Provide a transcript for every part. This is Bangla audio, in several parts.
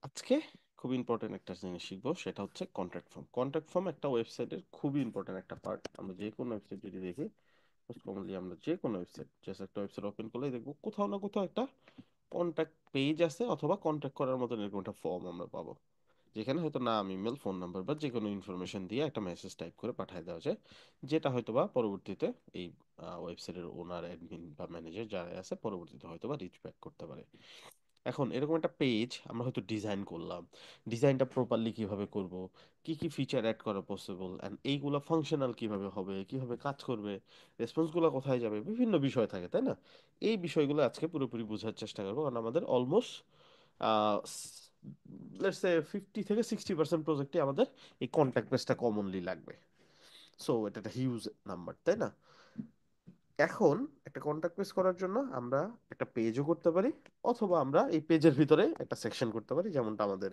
আজকে খুব ইম্পর্টেন্ট একটা জিনিস শিখবো, সেটা হচ্ছে কন্ট্রাক্ট ফর্ম। কন্ট্রাক্ট ফর্ম একটা ওয়েবসাইটের খুবই ইম্পর্টেন্ট একটা পার্ট। আমরা যে কোনো ওয়েবসাইট যদি দেখি, মোস্ট কমনলি আমরা যে কোনো ওয়েবসাইট, জাস্ট একটা ওয়েবসাইট ওপেন করলেই দেখবো কোথাও না কোথাও একটা কন্ট্যাক্ট পেজ আছে, অথবা কন্ট্যাক্ট করার মতন এরকম একটা ফর্ম আমরা পাবো, যেখানে হয়তো নাম, ইমেল, ফোন নাম্বার বা যে কোনো ইনফরমেশন দিয়ে একটা মেসেজ টাইপ করে পাঠিয়ে দেওয়া যায়, যেটা হয়তো বা পরবর্তীতে এই ওয়েবসাইটের ওনার, অ্যাডমিন বা ম্যানেজার যারা আছে পরবর্তীতে হয়তো বা রিচ ব্যাক করতে পারে। এখন এরকম একটা পেজ আমরা হয়তো ডিজাইন করলাম, ডিজাইনটা প্রপারলি কিভাবে করব, কি কি ফিচার অ্যাড করা পসিবল, অ্যান্ড এইগুলো ফাংশনাল কিভাবে হবে, কিভাবে কাজ করবে, রেসপন্সগুলো কোথায় যাবে, বিভিন্ন বিষয় থাকে, তাই না? এই বিষয়গুলো আজকে পুরোপুরি বোঝার চেষ্টা করবো, কারণ আমাদের অলমোস্ট লেটস সে 50 থেকে 60% প্রজেক্টে আমাদের এই কন্ট্যাক্ট বেসটা কমনলি লাগবে। সো এটা একটা হিউজ নাম্বার, তাই না? এখন একটা কন্টাক্ট পেজ করার জন্য আমরা একটা পেজও করতে পারি, অথবা আমরা এই পেজের ভিতরে একটা সেকশন করতে পারি, যেমনটা আমাদের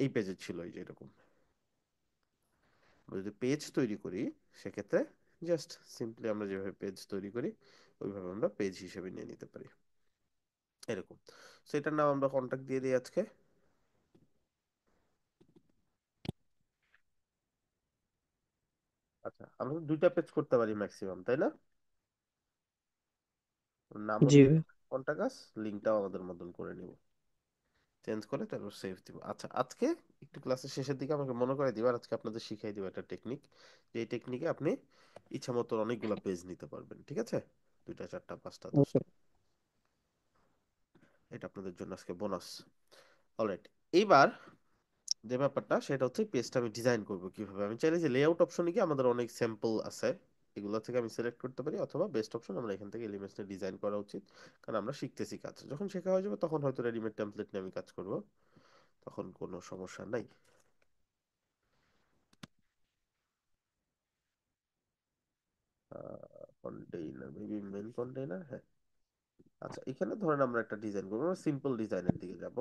এই পেজের ছিল, এই যে এরকম। আমরা যদি পেজ তৈরি করি, সেক্ষেত্রে জাস্ট সিম্পলি আমরা যেভাবে পেজ তৈরি করি ওইভাবে আমরা পেজ হিসেবে নিয়ে নিতে পারি, এরকম। সেটার নাম আমরা কন্টাক্ট দিয়ে দিই আজকে। আচ্ছা, আমরা তো দুইটা পেজ করতে পারি ম্যাক্সিমাম, তাই না? নামও জি দিয়ে ভাই। কন্টাক্ট আস, লিঙ্কটাও আমাদের মতন করে নিব, চেঞ্জ করে তারপর সেভ দিব। আচ্ছা, আজকে একটু ক্লাসের শেষের দিকে আমাকে মনে করে দিবা, আজকে আপনাদের শিখাই দিব একটা টেকনিক, যে এই টেকনিকে আপনি ইচ্ছা মতো অনেকগুলো পেজ নিতে পারবেন, ঠিক আছে? দুইটা, চারটা, পাঁচটা, ওকে। 10টা। এটা আপনাদের জন্য আজকে বোনাস। অলরাইট, এইবার যে ব্যাপারটা সেটা হচ্ছে পেজটা আমি ডিজাইন করব কিভাবে। আমি চাইলে যে লেআউট অপশনে গিয়ে আমাদের অনেক স্যাম্পল আছে, এগুলো থেকে আমি সিলেক্ট করতে পারি, অথবা বেস্ট অপশন আমরা এখান থেকে এলিমেন্টস ডিজাইন করা উচিত, কারণ আমরা শিখতেছি কাজ। যখন শেখা হয়ে যাবে তখন হয়তো রেডিমেড টেমপ্লেট নিয়ে আমি কাজ করব, তখন কোনো সমস্যা নাই। কন্টেইনার, মেবি মেন কন্টেইনার, হ্যাঁ। আচ্ছা, এখানে ধরেন আমরা একটা ডিজাইন করবো, সিম্পল ডিজাইনের দিকে যাব।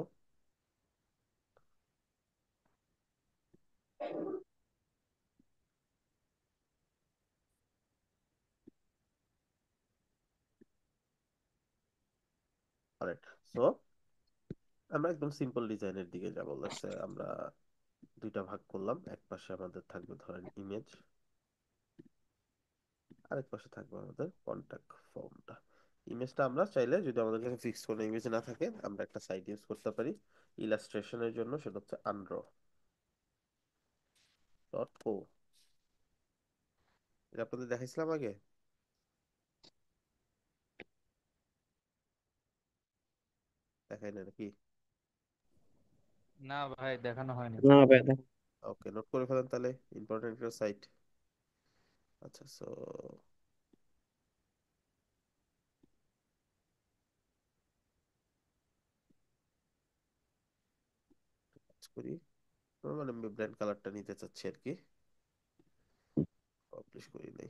অলরাইট, সো আমরা একদম সিম্পল ডিজাইনের দিকে যাব। লেটস সে আমরা দুইটা ভাগ করলাম, এক পাশে আমাদের থাকবে ধরেন ইমেজ, আরেক পাশে থাকবে আমাদের কন্টাক্ট ফর্মটা। ইমেজটা আমরা চাইলে, যদি আমাদের কাছে ফিক্স কোনো ইমেজ না থাকে, আমরা একটা সাইট ইউজ করতে পারি ইলাস্ট্রেশনের জন্য, সেটা হচ্ছে undraw.o। এটা আপনাদের দেখাইছিলাম আগে, দেখাই না নাকি? না ভাই, দেখানো হয়নি। না ভাই দেখ। ওকে, নোট করে ফেলেন তাহলে, ইম্পর্টেন্ট একটা সাইট। আচ্ছা, সো করি, মানে ব্র্যান্ড কালারটা নিতে চাচ্ছি আর কি, পাবলিশ করি নাই।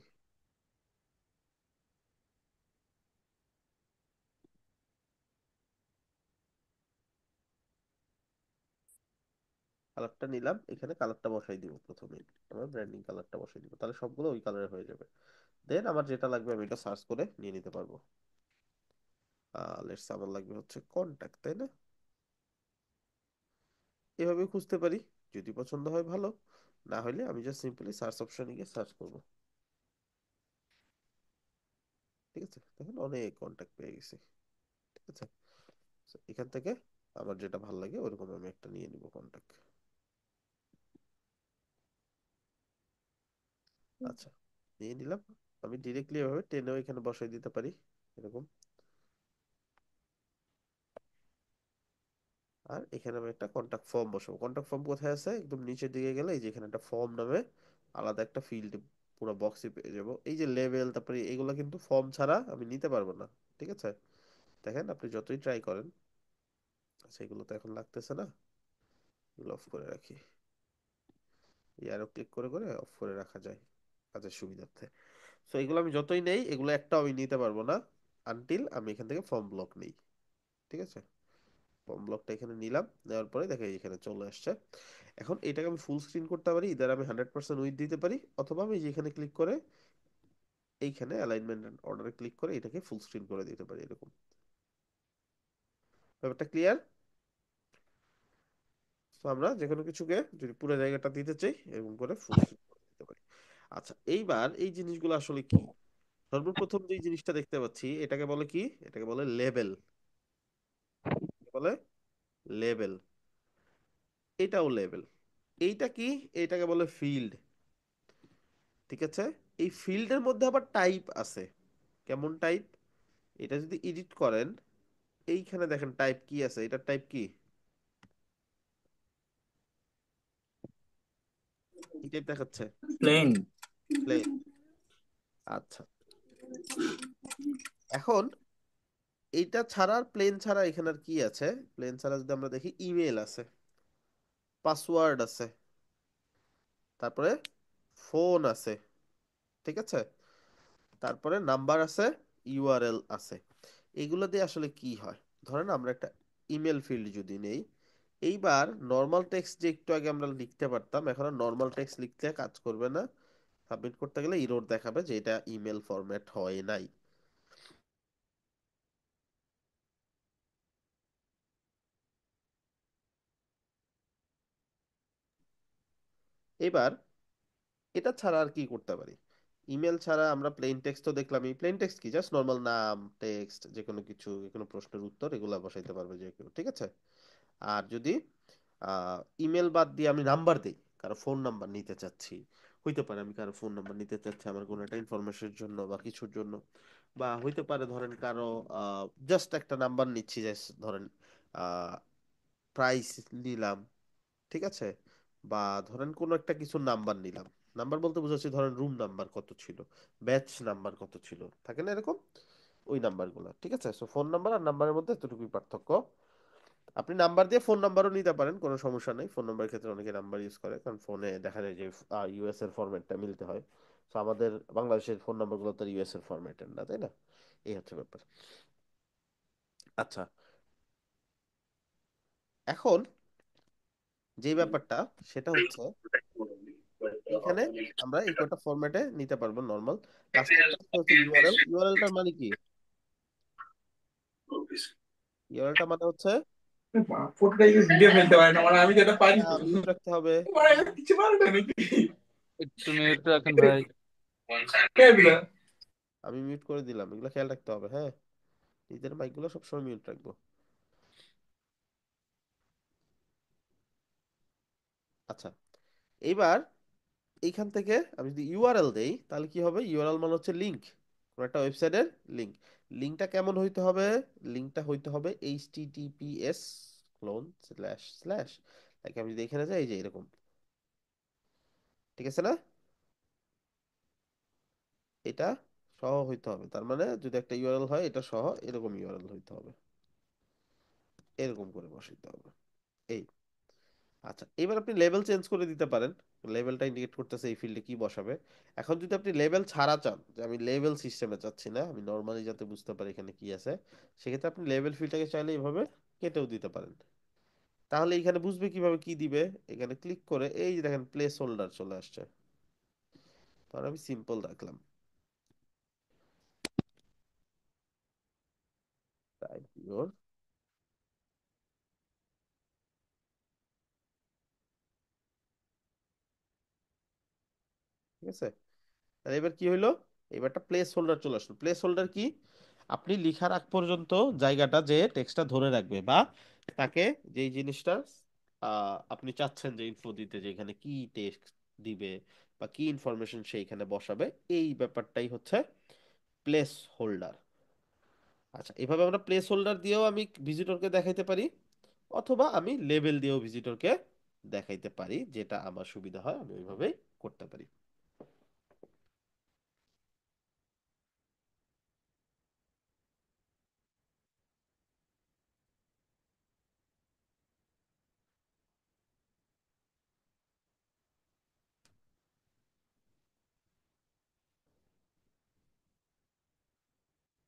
কালারটা নিলাম, এখানে কালারটা বসাই দিব প্রথমে, আমার ব্র্যান্ডিং কালারটা বসাই দিব, তাহলে সবগুলো ওই কালারে হয়ে যাবে। দেন আমার যেটা লাগবে আমি এটা সার্চ করে নিয়ে নিতে পারবো। লেটস, আমার লাগবে হচ্ছে কন্টাক্ট, তাই না? এভাবে খুঁজতে পারি, যদি পছন্দ হয় ভালো, না হলে আমি জাস্ট সিম্পলি সার্চ অপশনে গিয়ে সার্চ করব। ঠিক আছে, দেখেন অনেক কন্টাক্ট পেয়ে গেছি। ঠিক আছে, So, এখান থেকে আমার যেটা ভালো লাগে ওরকম আমি একটা নিয়ে নিব কন্টাক্ট। আচ্ছা, নিয়ে নিলাম। আমি ডিরেক্টলি এভাবে টেনেও এখানে বসাই দিতে পারি, এরকম। আর এখানে আমি একটা কন্টাক্ট ফর্ম বসাবো। কন্টাক্ট ফর্ম কোথায় আছে? একদম নিচের দিকে গেলে এই যে এখানে একটা ফর্ম নামে আলাদা একটা ফিল্ড পুরো বক্সে পেয়ে যাবো। এই যে লেভেল, তারপরে এগুলো কিন্তু ফর্ম ছাড়া আমি নিতে পারবো না। ঠিক আছে, দেখেন আপনি যতই ট্রাই করেন, সেগুলো তো এখন লাগতেছে না, এগুলো অফ করে রাখি। এয়ারো ক্লিক করে করে অফ করে রাখা যায় কাজের সুবিধার্থে। সো এগুলো আমি যতই নেই, এগুলো একটাও আমি নিতে পারবো না আনটিল আমি এখান থেকে ফর্ম ব্লক নেই। ঠিক আছে, ফর্ম ব্লকটা এখানে নিলাম, নেওয়ার পরে দেখে এখানে চলে আসছে। এখন এটাকে আমি ফুল স্ক্রিন করতে পারি, ইদার আমি 100% উইথ দিতে পারি, অথবা আমি যেখানে ক্লিক করে এইখানে অ্যালাইনমেন্ট এন্ড অর্ডারে ক্লিক করে এটাকে ফুল স্ক্রিন করে দিতে পারি, এরকম। ব্যাপারটা ক্লিয়ার? তো আমরা যে কোনো কিছুকে যদি পুরো জায়গাটা দিতে চাই এরকম করে ফুল স্ক্রিন করে দিতে পারি। আচ্ছা, এইবার এই জিনিসগুলো আসলে কি? সর্বপ্রথম যে জিনিসটা দেখতে পাচ্ছি এটাকে বলে কি? এটাকে বলে লেবেল। বলে লেবেল। এটাও লেবেল। এইটা কি? এইটাকে বলে ফিল্ড। ঠিক আছে। এই ফিল্ডের মধ্যে আবার টাইপ আছে। কেমন টাইপ? এটা যদি এডিট করেন, এইখানে দেখেন টাইপ কি আছে, এটার টাইপ কি? কি টাইপ দেখাচ্ছে? প্লেন। প্লেন। আচ্ছা, এখন এইটা ছাড়া, প্লেন ছাড়া এখানে আর কি আছে? প্লেন ছাড়া যদি আমরা দেখি, ইমেল আছে, পাসওয়ার্ড আছে, তারপরে ফোন আছে, ঠিক আছে, তারপরে নাম্বার আছে, ইউআরএল আছে। এগুলো দিয়ে আসলে কি হয়? ধরেন আমরা একটা ইমেল ফিল্ড যদি নেই, এইবার নর্মাল টেক্সট যে একটু আগে আমরা লিখতে পারতাম, এখন আর নর্মাল টেক্সট লিখতে কাজ করবে না। সাবমিট করতে গেলে ইরর দেখাবে যে এটা ইমেল ফরম্যাট হয় নাই। এবার এটা ছাড়া আর কি করতে পারি? ইমেল ছাড়া আমরা প্লেন টেক্সট তো দেখলাম। এই প্লেন টেক্সট কি? জাস্ট নর্মাল নাম, টেক্সট, যে কোনো কিছু, যে কোনো প্রশ্নের উত্তর এগুলা বসাইতে পারবে যে কেউ, ঠিক আছে। আর যদি ইমেল বাদ দিয়ে আমি নাম্বার দিই, কারো ফোন নাম্বার নিতে চাচ্ছি, হইতে পারে আমি কারো ফোন নাম্বার নিতে চাচ্ছি আমার কোনো একটা ইনফরমেশনের জন্য বা কিছুর জন্য, বা হইতে পারে ধরেন কারো জাস্ট একটা নাম্বার নিচ্ছি, জাস্ট ধরেন প্রাইস নিলাম, ঠিক আছে, বা ধরেন কোনো একটা কিছু নাম্বার নিলাম। নাম্বার বলতে বুঝাচ্ছি ধরেন রুম নাম্বার কত ছিল, ব্যাচ নাম্বার কত ছিল, থাকে না এরকম, ওই নাম্বারগুলো, ঠিক আছে। সো ফোন নাম্বার আর নাম্বারের মধ্যে এতটুকুই পার্থক্য। আপনি নাম্বার দিয়ে ফোন নাম্বারও নিতে পারেন, কোনো সমস্যা নেই। ফোন নাম্বারের ক্ষেত্রে অনেকে নাম্বার ইউজ করে, কারণ ফোনে দেখা যায় যে ইউএস এর ফরম্যাটটা মিলতে হয়। তো আমাদের বাংলাদেশের ফোন নাম্বারগুলো তো ইউএস এর ফরম্যাটের না, তাই না? এই হচ্ছে ব্যাপার। আচ্ছা, এখন যে ব্যাপারটা সেটা হচ্ছে, এইখানে আমরা এই কটা ফরম্যাটে নিতে পারবো নর্মাল। লাস্ট একটা হচ্ছে ইউআরএল। ইউআরএলটার মানে কি? ইউআরএলটা মানে হচ্ছে, ফটোটা ভিডিও ফেলতে পারে না, মানে আমি যেটা পারি তো। মিউট রাখতে হবে। মানে কিছু পারে না নাকি? একটু মিউট রাখেন ভাই। কে দিলা? আমি মিউট করে দিলাম, এগুলো খেয়াল রাখতে হবে, হ্যাঁ। নিজের মাইকগুলো সবসময় মিউট রাখবো। আচ্ছা, এইবার এইখান থেকে আমি যদি ইউআরএল দেই তাহলে কি হবে? ইউআরএল মানে হচ্ছে লিংক, কোন একটা ওয়েবসাইটের লিংক। লিংকটা কেমন হইতে হবে? লিংকটা হইতে হবে HTTPS clone slash slash, like আমি যদি এখানে যাই, এই যে এরকম, ঠিক আছে না? এটা সহ হইতে হবে। তার মানে যদি একটা ইউআরএল হয়, এটা সহ এরকম ইউআরএল হইতে হবে, এরকম করে বসাইতে হবে। এই, আচ্ছা, এবার আপনি লেভেল চেঞ্জ করে দিতে পারেন। লেভেলটা ইন্ডিকেট করতেছে এই ফিল্ডে কি বসাবে। এখন যদি আপনি লেভেল ছাড়া চান, যে আমি লেভেল সিস্টেমে চাচ্ছি না, আমি নর্মালি যাতে বুঝতে পারি এখানে কি আছে, সেক্ষেত্রে আপনি লেভেল ফিল্ডটাকে চাইলে এইভাবে কেটেও দিতে পারেন। তাহলে এখানে বুঝবে কিভাবে কি দিবে। এখানে ক্লিক করে এই যে দেখেন প্লেস হোল্ডার চলে আসছে, তাহলে আমি সিম্পল রাখলাম টাইপ ইউর, ঠিক আছে। তাহলে এবার কি হইলো? এবারটা প্লেস হোল্ডার চলে আসলো। প্লেস হোল্ডার কি? আপনি লিখার আগ পর্যন্ত জায়গাটা যে টেক্সটটা ধরে রাখবে, বা তাকে যেই জিনিসটা আপনি চাচ্ছেন যে ইনফো দিতে, যে এখানে কি টেক্সট দিবে বা কি ইনফরমেশন সেইখানে বসাবে, এই ব্যাপারটাই হচ্ছে প্লেস হোল্ডার। আচ্ছা, এভাবে আমরা প্লেস হোল্ডার দিয়েও আমি ভিজিটরকে দেখাইতে পারি, অথবা আমি লেবেল দিয়েও ভিজিটরকে দেখাইতে পারি, যেটা আমার সুবিধা হয় আমি ওইভাবেই করতে পারি।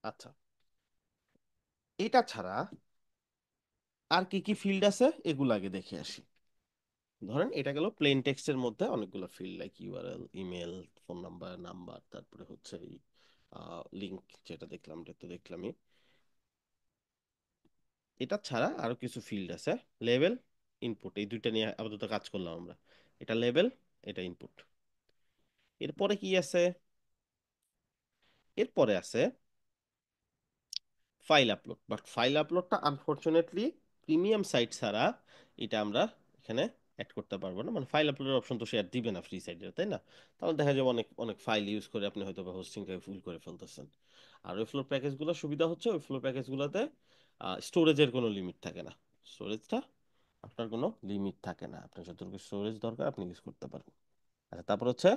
আচ্ছা, এটা ছাড়া আর কি কি ফিল্ড আছে এগুলো আগে দেখে আসি। ধরেন এটা গেল প্লেন টেক্সটের মধ্যে অনেকগুলো field, like URL, email, phone number, number, তারপরে হচ্ছে এই লিংক, যেটা দেখলাম এটা তো দেখলামই। এটা ছাড়া আরো কিছু ফিল্ড আছে। লেভেল, ইনপুট, এই দুইটা নিয়ে আপাতত কাজ করলাম আমরা। এটা লেভেল, এটা ইনপুট। এরপরে কি আছে? এরপরে আছে ফাইল আপলোড। বাট ফাইল আপলোডটা আনফরচুনেটলি প্রিমিয়াম সাইট ছাড়া এটা আমরা এখানে অ্যাড করতে পারবো না। মানে ফাইল আপলোডের অপশন তো সে আর দিবে না ফ্রি সাইটে, তাই না? তাহলে দেখা যাবে অনেক অনেক ফাইল ইউজ করে আপনি হয়তো বা হোস্টিংটাকে ফুল করে ফেলতেছেন। আর ওই ফ্লোর প্যাকেজগুলো সুবিধা হচ্ছে ওই ফ্লোর প্যাকেজগুলোতে স্টোরেজের কোনো লিমিট থাকে না। স্টোরেজটা আপনার কোনো লিমিট থাকে না, আপনার যতটুকু স্টোরেজ দরকার আপনি ইউজ করতে পারেন। আচ্ছা, তারপর হচ্ছে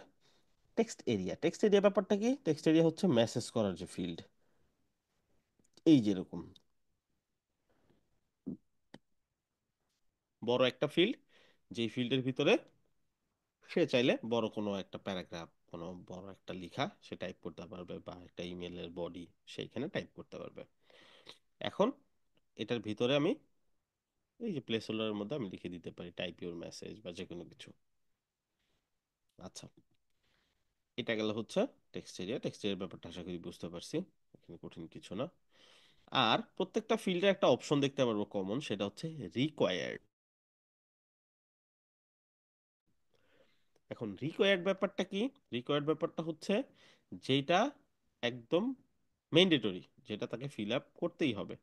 টেক্সট এরিয়া। টেক্সট এরিয়া ব্যাপারটা কি? টেক্সট এরিয়া হচ্ছে মেসেজ করার যে ফিল্ড, এই যেরকম বড় একটা ফিল্ড, যেই ফিল্ডের ভিতরে সে চাইলে বড় কোনো একটা প্যারাগ্রাফ, কোনো বড় একটা লেখা সে টাইপ করতে পারবে, বা একটা ইমেলের বডি সেইখানে টাইপ করতে পারবে। এখন এটার ভিতরে আমি এই যে প্লেস হোল্ডারের মধ্যে আমি লিখে দিতে পারি টাইপ ইউর মেসেজ বা যে কোনো কিছু। আচ্ছা, এটা গেল হচ্ছে টেক্সট এরিয়া। টেক্সট এরিয়ার ব্যাপারটা আশা করি বুঝতে পারছি, এখানে কঠিন কিছু না। আর প্রত্যেকটা ফিল্ডে একটা অপশন দেখতে পারবো কমন, সেটা হচ্ছে রিকোয়ার্ড। এখন রিকোয়ার্ড ব্যাপারটা কি? রিকোয়ার্ড ব্যাপারটা হচ্ছে যেটা একদম ম্যান্ডেটরি, যেটা তাকে ফিল আপ করতেই হবে।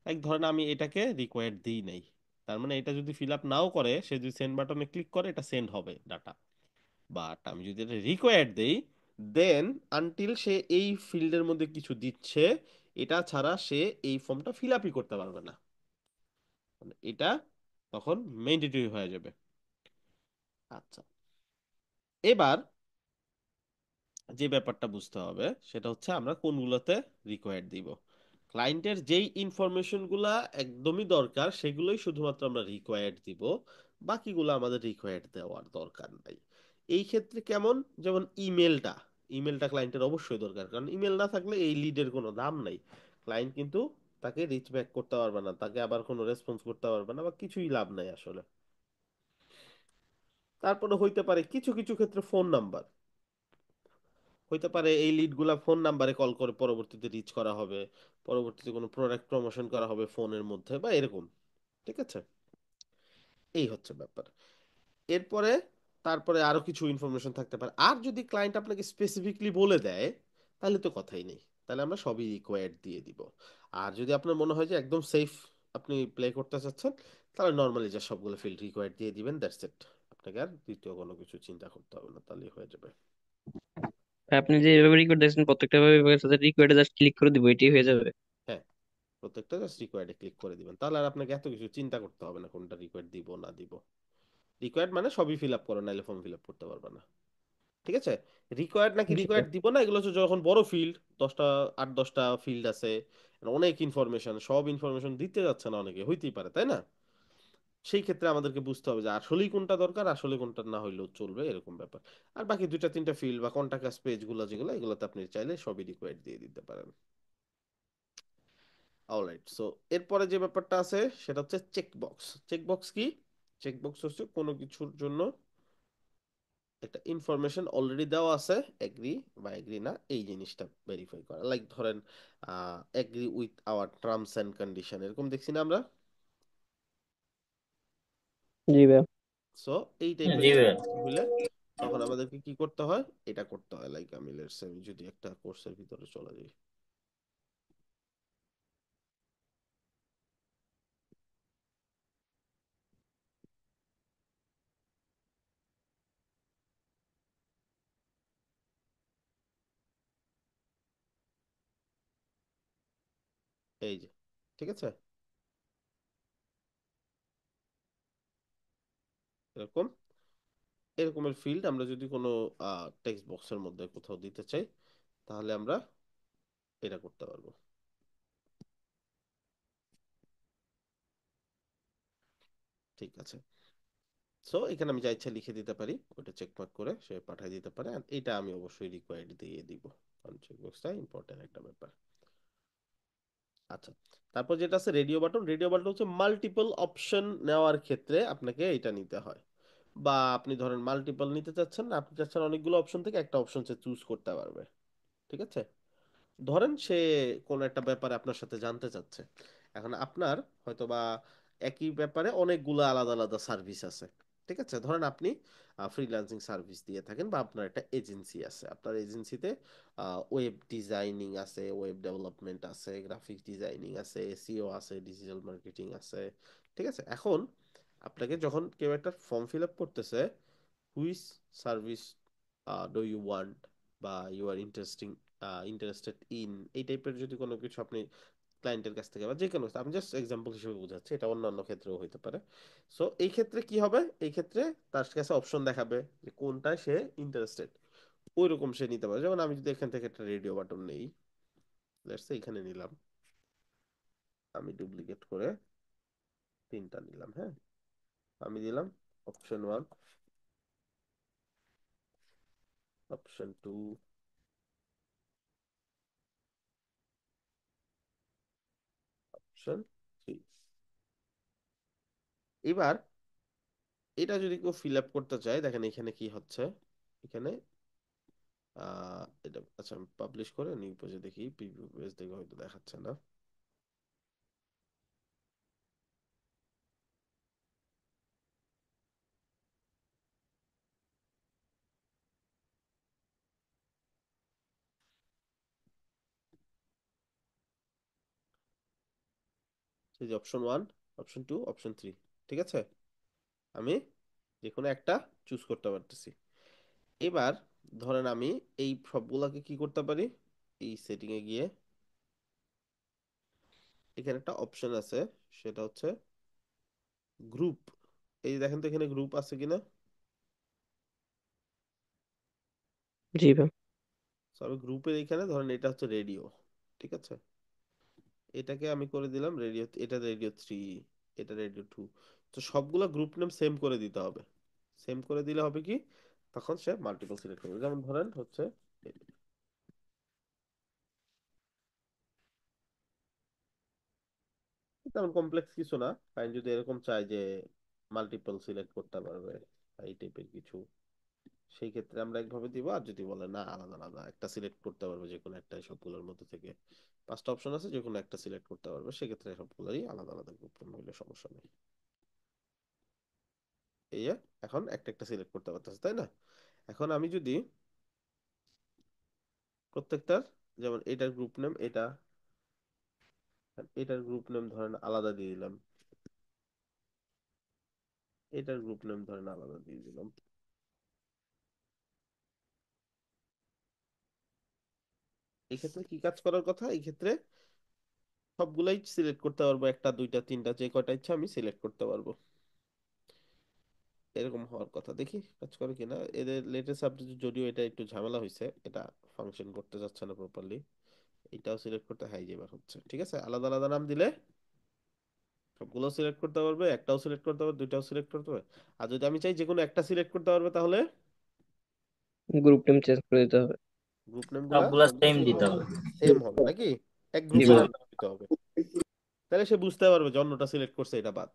লাইক ধরেন আমি এটাকে রিকোয়ার্ড দিই নাই, তার মানে এটা যদি ফিল আপ নাও করে, সে যদি সেন্ড বাটনে ক্লিক করে এটা সেন্ড হবে ডাটা। বাট আমি যদি এটা রিকোয়ার্ড দেই, দেন আনটিল সে এই ফিল্ডের মধ্যে কিছু দিচ্ছে, এটা ছাড়া সে এই ফর্মটা ফিল আপই করতে পারবে না। মানে এটা তখন ম্যান্ডেটরি হয়ে যাবে। আচ্ছা, এবার যে ব্যাপারটা বুঝতে হবে সেটা হচ্ছে আমরা কোনগুলোতে রিকোয়ার্ড দিব। ক্লায়েন্টের যেই ইনফরমেশনগুলা একদমই দরকার সেগুলোই শুধুমাত্র আমরা রিকোয়ার্ড দিব, বাকিগুলো আমাদের রিকোয়ার্ড দেওয়ার দরকার নাই। এই ক্ষেত্রে কেমন? যেমন ইমেলটা, ইমেলটা ক্লায়েন্টের অবশ্যই দরকার, কারণ ইমেল না থাকলে এই লিডের কোনো দাম নাই। ক্লায়েন্ট কিন্তু তাকে রিচ ব্যাক করতে পারবে না, তাকে আবার কোনো রেসপন্স করতে পারবে না, বা কিছুই লাভ নাই আসলে। তারপরে হইতে পারে কিছু কিছু ক্ষেত্রে ফোন নাম্বার, হইতে পারে এই লিডগুলা ফোন নাম্বারে কল করে পরবর্তীতে রিচ করা হবে, পরবর্তীতে কোনো প্রোডাক্ট প্রমোশন করা হবে ফোনের মধ্যে বা এরকম। ঠিক আছে, এই হচ্ছে ব্যাপার। এরপরে তারপরে আরো কিছু ইনফরমেশন থাকতে পারে। আর যদি ক্লায়েন্ট আপনাকে স্পেসিফিকলি বলে দেয় তাহলে তো কথাই নেই, তাহলে আমরা সবই রিকোয়ার্ড দিয়ে দিব। আর যদি আপনার মনে হয় যে একদম সেফ আপনি প্লে করতে চাচ্ছেন, তাহলে নর্মালি যা সবগুলো ফিল্ড রিকোয়ার্ড দিয়ে দিবেন, দ্যাটস ইট। আপনাকে আর দ্বিতীয় কোনো কিছু চিন্তা করতে হবে না, তাহলেই হয়ে যাবে। আপনি যে এভাবে রিকোয়েস্ট দিয়েছেন প্রত্যেকটা ভাবে সাথে রিকোয়েস্টে জাস্ট ক্লিক করে দিব, এটাই হয়ে যাবে? হ্যাঁ, প্রত্যেকটা জাস্ট রিকোয়ার্ডে ক্লিক করে দিবেন, তাহলে আর আপনাকে এত কিছু চিন্তা করতে হবে না কোনটা রিকোয়ার্ড দিব না দিব। রিকোয়ার্ড মানে সবই ফিল আপ করো, নাইলে ফর্ম ফিল আপ করতে পারবে না। ঠিক আছে? রিকোয়ার্ড নাকি জি ভাই। রিকোয়ার্ড দিব না, এগুলো হচ্ছে যখন বড় ফিল্ড, 10টা 8-10টা ফিল্ড আছে, অনেক ইনফরমেশন, সব ইনফরমেশন দিতে যাচ্ছে না অনেকে, হইতেই পারে তাই না? সেই ক্ষেত্রে আমাদেরকে বুঝতে হবে যে আসলেই কোনটা দরকার, আসলে কোনটা না হইলেও চলবে, এরকম ব্যাপার। আর বাকি 2-3টা ফিল্ড বা কন্টাক্ট পেজ গুলো যেগুলো, এগুলোতে আপনি চাইলে সবই রিকোয়ার্ড দিয়ে দিতে পারেন। অলরাইট, সো এরপরে যে ব্যাপারটা আছে সেটা হচ্ছে চেকবক্স। চেকবক্স কি? চেকবক্স হচ্ছে কোনো কিছুর জন্য একটা ইনফরমেশন অলরেডি দেওয়া আছে, এগ্রি বা এগ্রি না, এই জিনিসটা ভেরিফাই করা। লাইক ধরেন agree with our terms and condition, এরকম দেখছি না আমরা? জি ভাই। সো এই টাইপের জি কোনো ভাইয়া। কিছু হইলে তখন আমাদেরকে কি করতে হয়? এটা করতে হয়। লাইক আমি লেটস সে যদি একটা কোর্সের ভিতরে চলে যাই, এই যে, ঠিক আছে, এরকম এরকমের ফিল্ড আমরা যদি কোনো টেক্সট বক্সের মধ্যে কোথাও দিতে চাই, তাহলে আমরা এটা করতে পারবো। ঠিক আছে, সো এখানে আমি যা ইচ্ছা লিখে দিতে পারি, ওটা চেকমার্ক করে সে পাঠিয়ে দিতে পারে। আর এটা আমি অবশ্যই রিকোয়ার্ড দিয়ে দিব, কারণ চেকবক্সটা ইম্পর্টেন্ট একটা ব্যাপার। আচ্ছা, তারপর যেটা আছে রেডিও বাটন। রেডিও বাটন হচ্ছে মাল্টিপল অপশন নেওয়ার ক্ষেত্রে আপনাকে এটা নিতে হয়। বা আপনি ধরেন মাল্টিপল নিতে চাচ্ছেন না, আপনি চাচ্ছেন অনেকগুলো অপশন থেকে একটা অপশন সে চুজ করতে পারবে। ঠিক আছে, ধরেন সে কোন একটা ব্যাপারে আপনার সাথে জানতে চাচ্ছে, এখন আপনার হয়তোবা একই ব্যাপারে অনেকগুলো আলাদা আলাদা সার্ভিস আছে। ঠিক আছে, ধরেন আপনি ফ্রিল্যান্সিং সার্ভিস দিয়ে থাকেন বা আপনার একটা এজেন্সি আছে, আপনার এজেন্সিতে ওয়েব ডিজাইনিং আছে, ওয়েব ডেভেলপমেন্ট আছে, গ্রাফিক্স ডিজাইনিং আছে, এসইও আছে, ডিজিটাল মার্কেটিং আছে। ঠিক আছে, এখন আপনাকে যখন কেউ একটা ফর্ম ফিল আপ করতেছে, which service do you want বা ইউ আর ইন্টারেস্টেড ইন, এই টাইপের যদি কোনো কিছু আপনি ক্লায়েন্টের কাছ থেকে বা যে কোনো, আমি জাস্ট এক্সাম্পল হিসেবে বোঝাচ্ছি, এটা অন্যান্য ক্ষেত্রেও হতে পারে। সো এই ক্ষেত্রে কি হবে, এই ক্ষেত্রে তার কাছে অপশন দেখাবে যে কোনটায় সে ইন্টারেস্টেড, ওই রকম সে নিতে পারে। যেমন আমি যদি এখান থেকে একটা রেডিও বাটন নেই, লেটস সে এখানে নিলাম, আমি ডুপ্লিকেট করে তিনটা নিলাম, হ্যাঁ, আমি দিলাম option one, option two, option three. এবার এটা যদি কেউ ফিল আপ করতে চায়, দেখেন এখানে কি হচ্ছে, এখানে এটা আচ্ছা আমি পাবলিশ করে নিউ পেজে দেখি, প্রিভিউ পেজ দেখে হয়তো দেখাচ্ছে না। এই যে option one, option two, option three. ঠিক আছে, আমি যে কোনো একটা চুজ করতে পারতেছি। এবার ধরেন আমি এই সবগুলাকে কি করতে পারি, এই সেটিং এ গিয়ে এখানে একটা অপশন আছে, সেটা হচ্ছে গ্রুপ। এই যে দেখেন তো এখানে গ্রুপ আছে কিনা। জি ভাই। তো আমি গ্রুপের এখানে ধরেন এটা হচ্ছে রেডিও, ঠিক আছে, এটাকে আমি করে দিলাম রেডিও, এটা রেডিও থ্রি, এটা রেডিও টু। তো সবগুলা গ্রুপ নেম সেম করে দিতে হবে। সেম করে দিলে হবে কি, তখন সে মাল্টিপল সিলেক্ট করবে। যেমন ধরেন হচ্ছে তেমন কমপ্লেক্স কিছু না, কাইন্ড যদি এরকম চাই যে মাল্টিপল সিলেক্ট করতে পারবে এই টাইপের কিছু, সেই ক্ষেত্রে আমরা একভাবে দিব। আর যদি বলে না আলাদা আলাদা একটা সিলেক্ট করতে পারবে, যে কোনো একটা সবগুলোর মধ্যে থেকে পাঁচটা অপশন আছে, যে কোনো একটা সিলেক্ট করতে পারবে, সেক্ষেত্রে সবগুলোরই আলাদা আলাদা গ্রুপ নেম হইলে সমস্যা নেই। এই যে এখন একটা একটা সিলেক্ট করতে পারতেছে, তাই না? এখন আমি যদি প্রত্যেকটার, যেমন এটার গ্রুপ নেম এটা, এটার গ্রুপ নেম ধরেন আলাদা দিয়ে দিলাম, এটার গ্রুপ নেম ধরেন আলাদা দিয়ে দিলাম, এই ক্ষেত্রে কি কাজ করার কথা, এই ক্ষেত্রে সবগুলাই সিলেক্ট করতে পারবো, একটা দুইটা তিনটা যে কয়টা ইচ্ছা আমি সিলেক্ট করতে পারবো। এরকম হওয়ার কথা, দেখি কাজ করে কিনা। এদের লেটেস্ট আপডেট যদিও এটা একটু ঝামেলা হয়েছে, এটা ফাংশন করতে যাচ্ছে না প্রপারলি। এটাও সিলেক্ট করতে, হাই যেবার হচ্ছে। ঠিক আছে, আলাদা আলাদা নাম দিলে সবগুলো সিলেক্ট করতে পারবে, একটাও সিলেক্ট করতে পারবে, দুইটাও সিলেক্ট করতে পারবে। আর যদি আমি চাই যে কোনো একটা সিলেক্ট করতে পারবে, তাহলে গ্রুপ নেম চেঞ্জ করে দিতে হবে। গ্রুপ নেম গুলা সবগুলা সেম দিতে হবে। সেম হবে নাকি, এক জি গ্রুপের ভাই। আন্ডার দিতে হবে, তাহলে সে বুঝতে পারবে যে অন্যটা সিলেক্ট করছে এটা বাদ।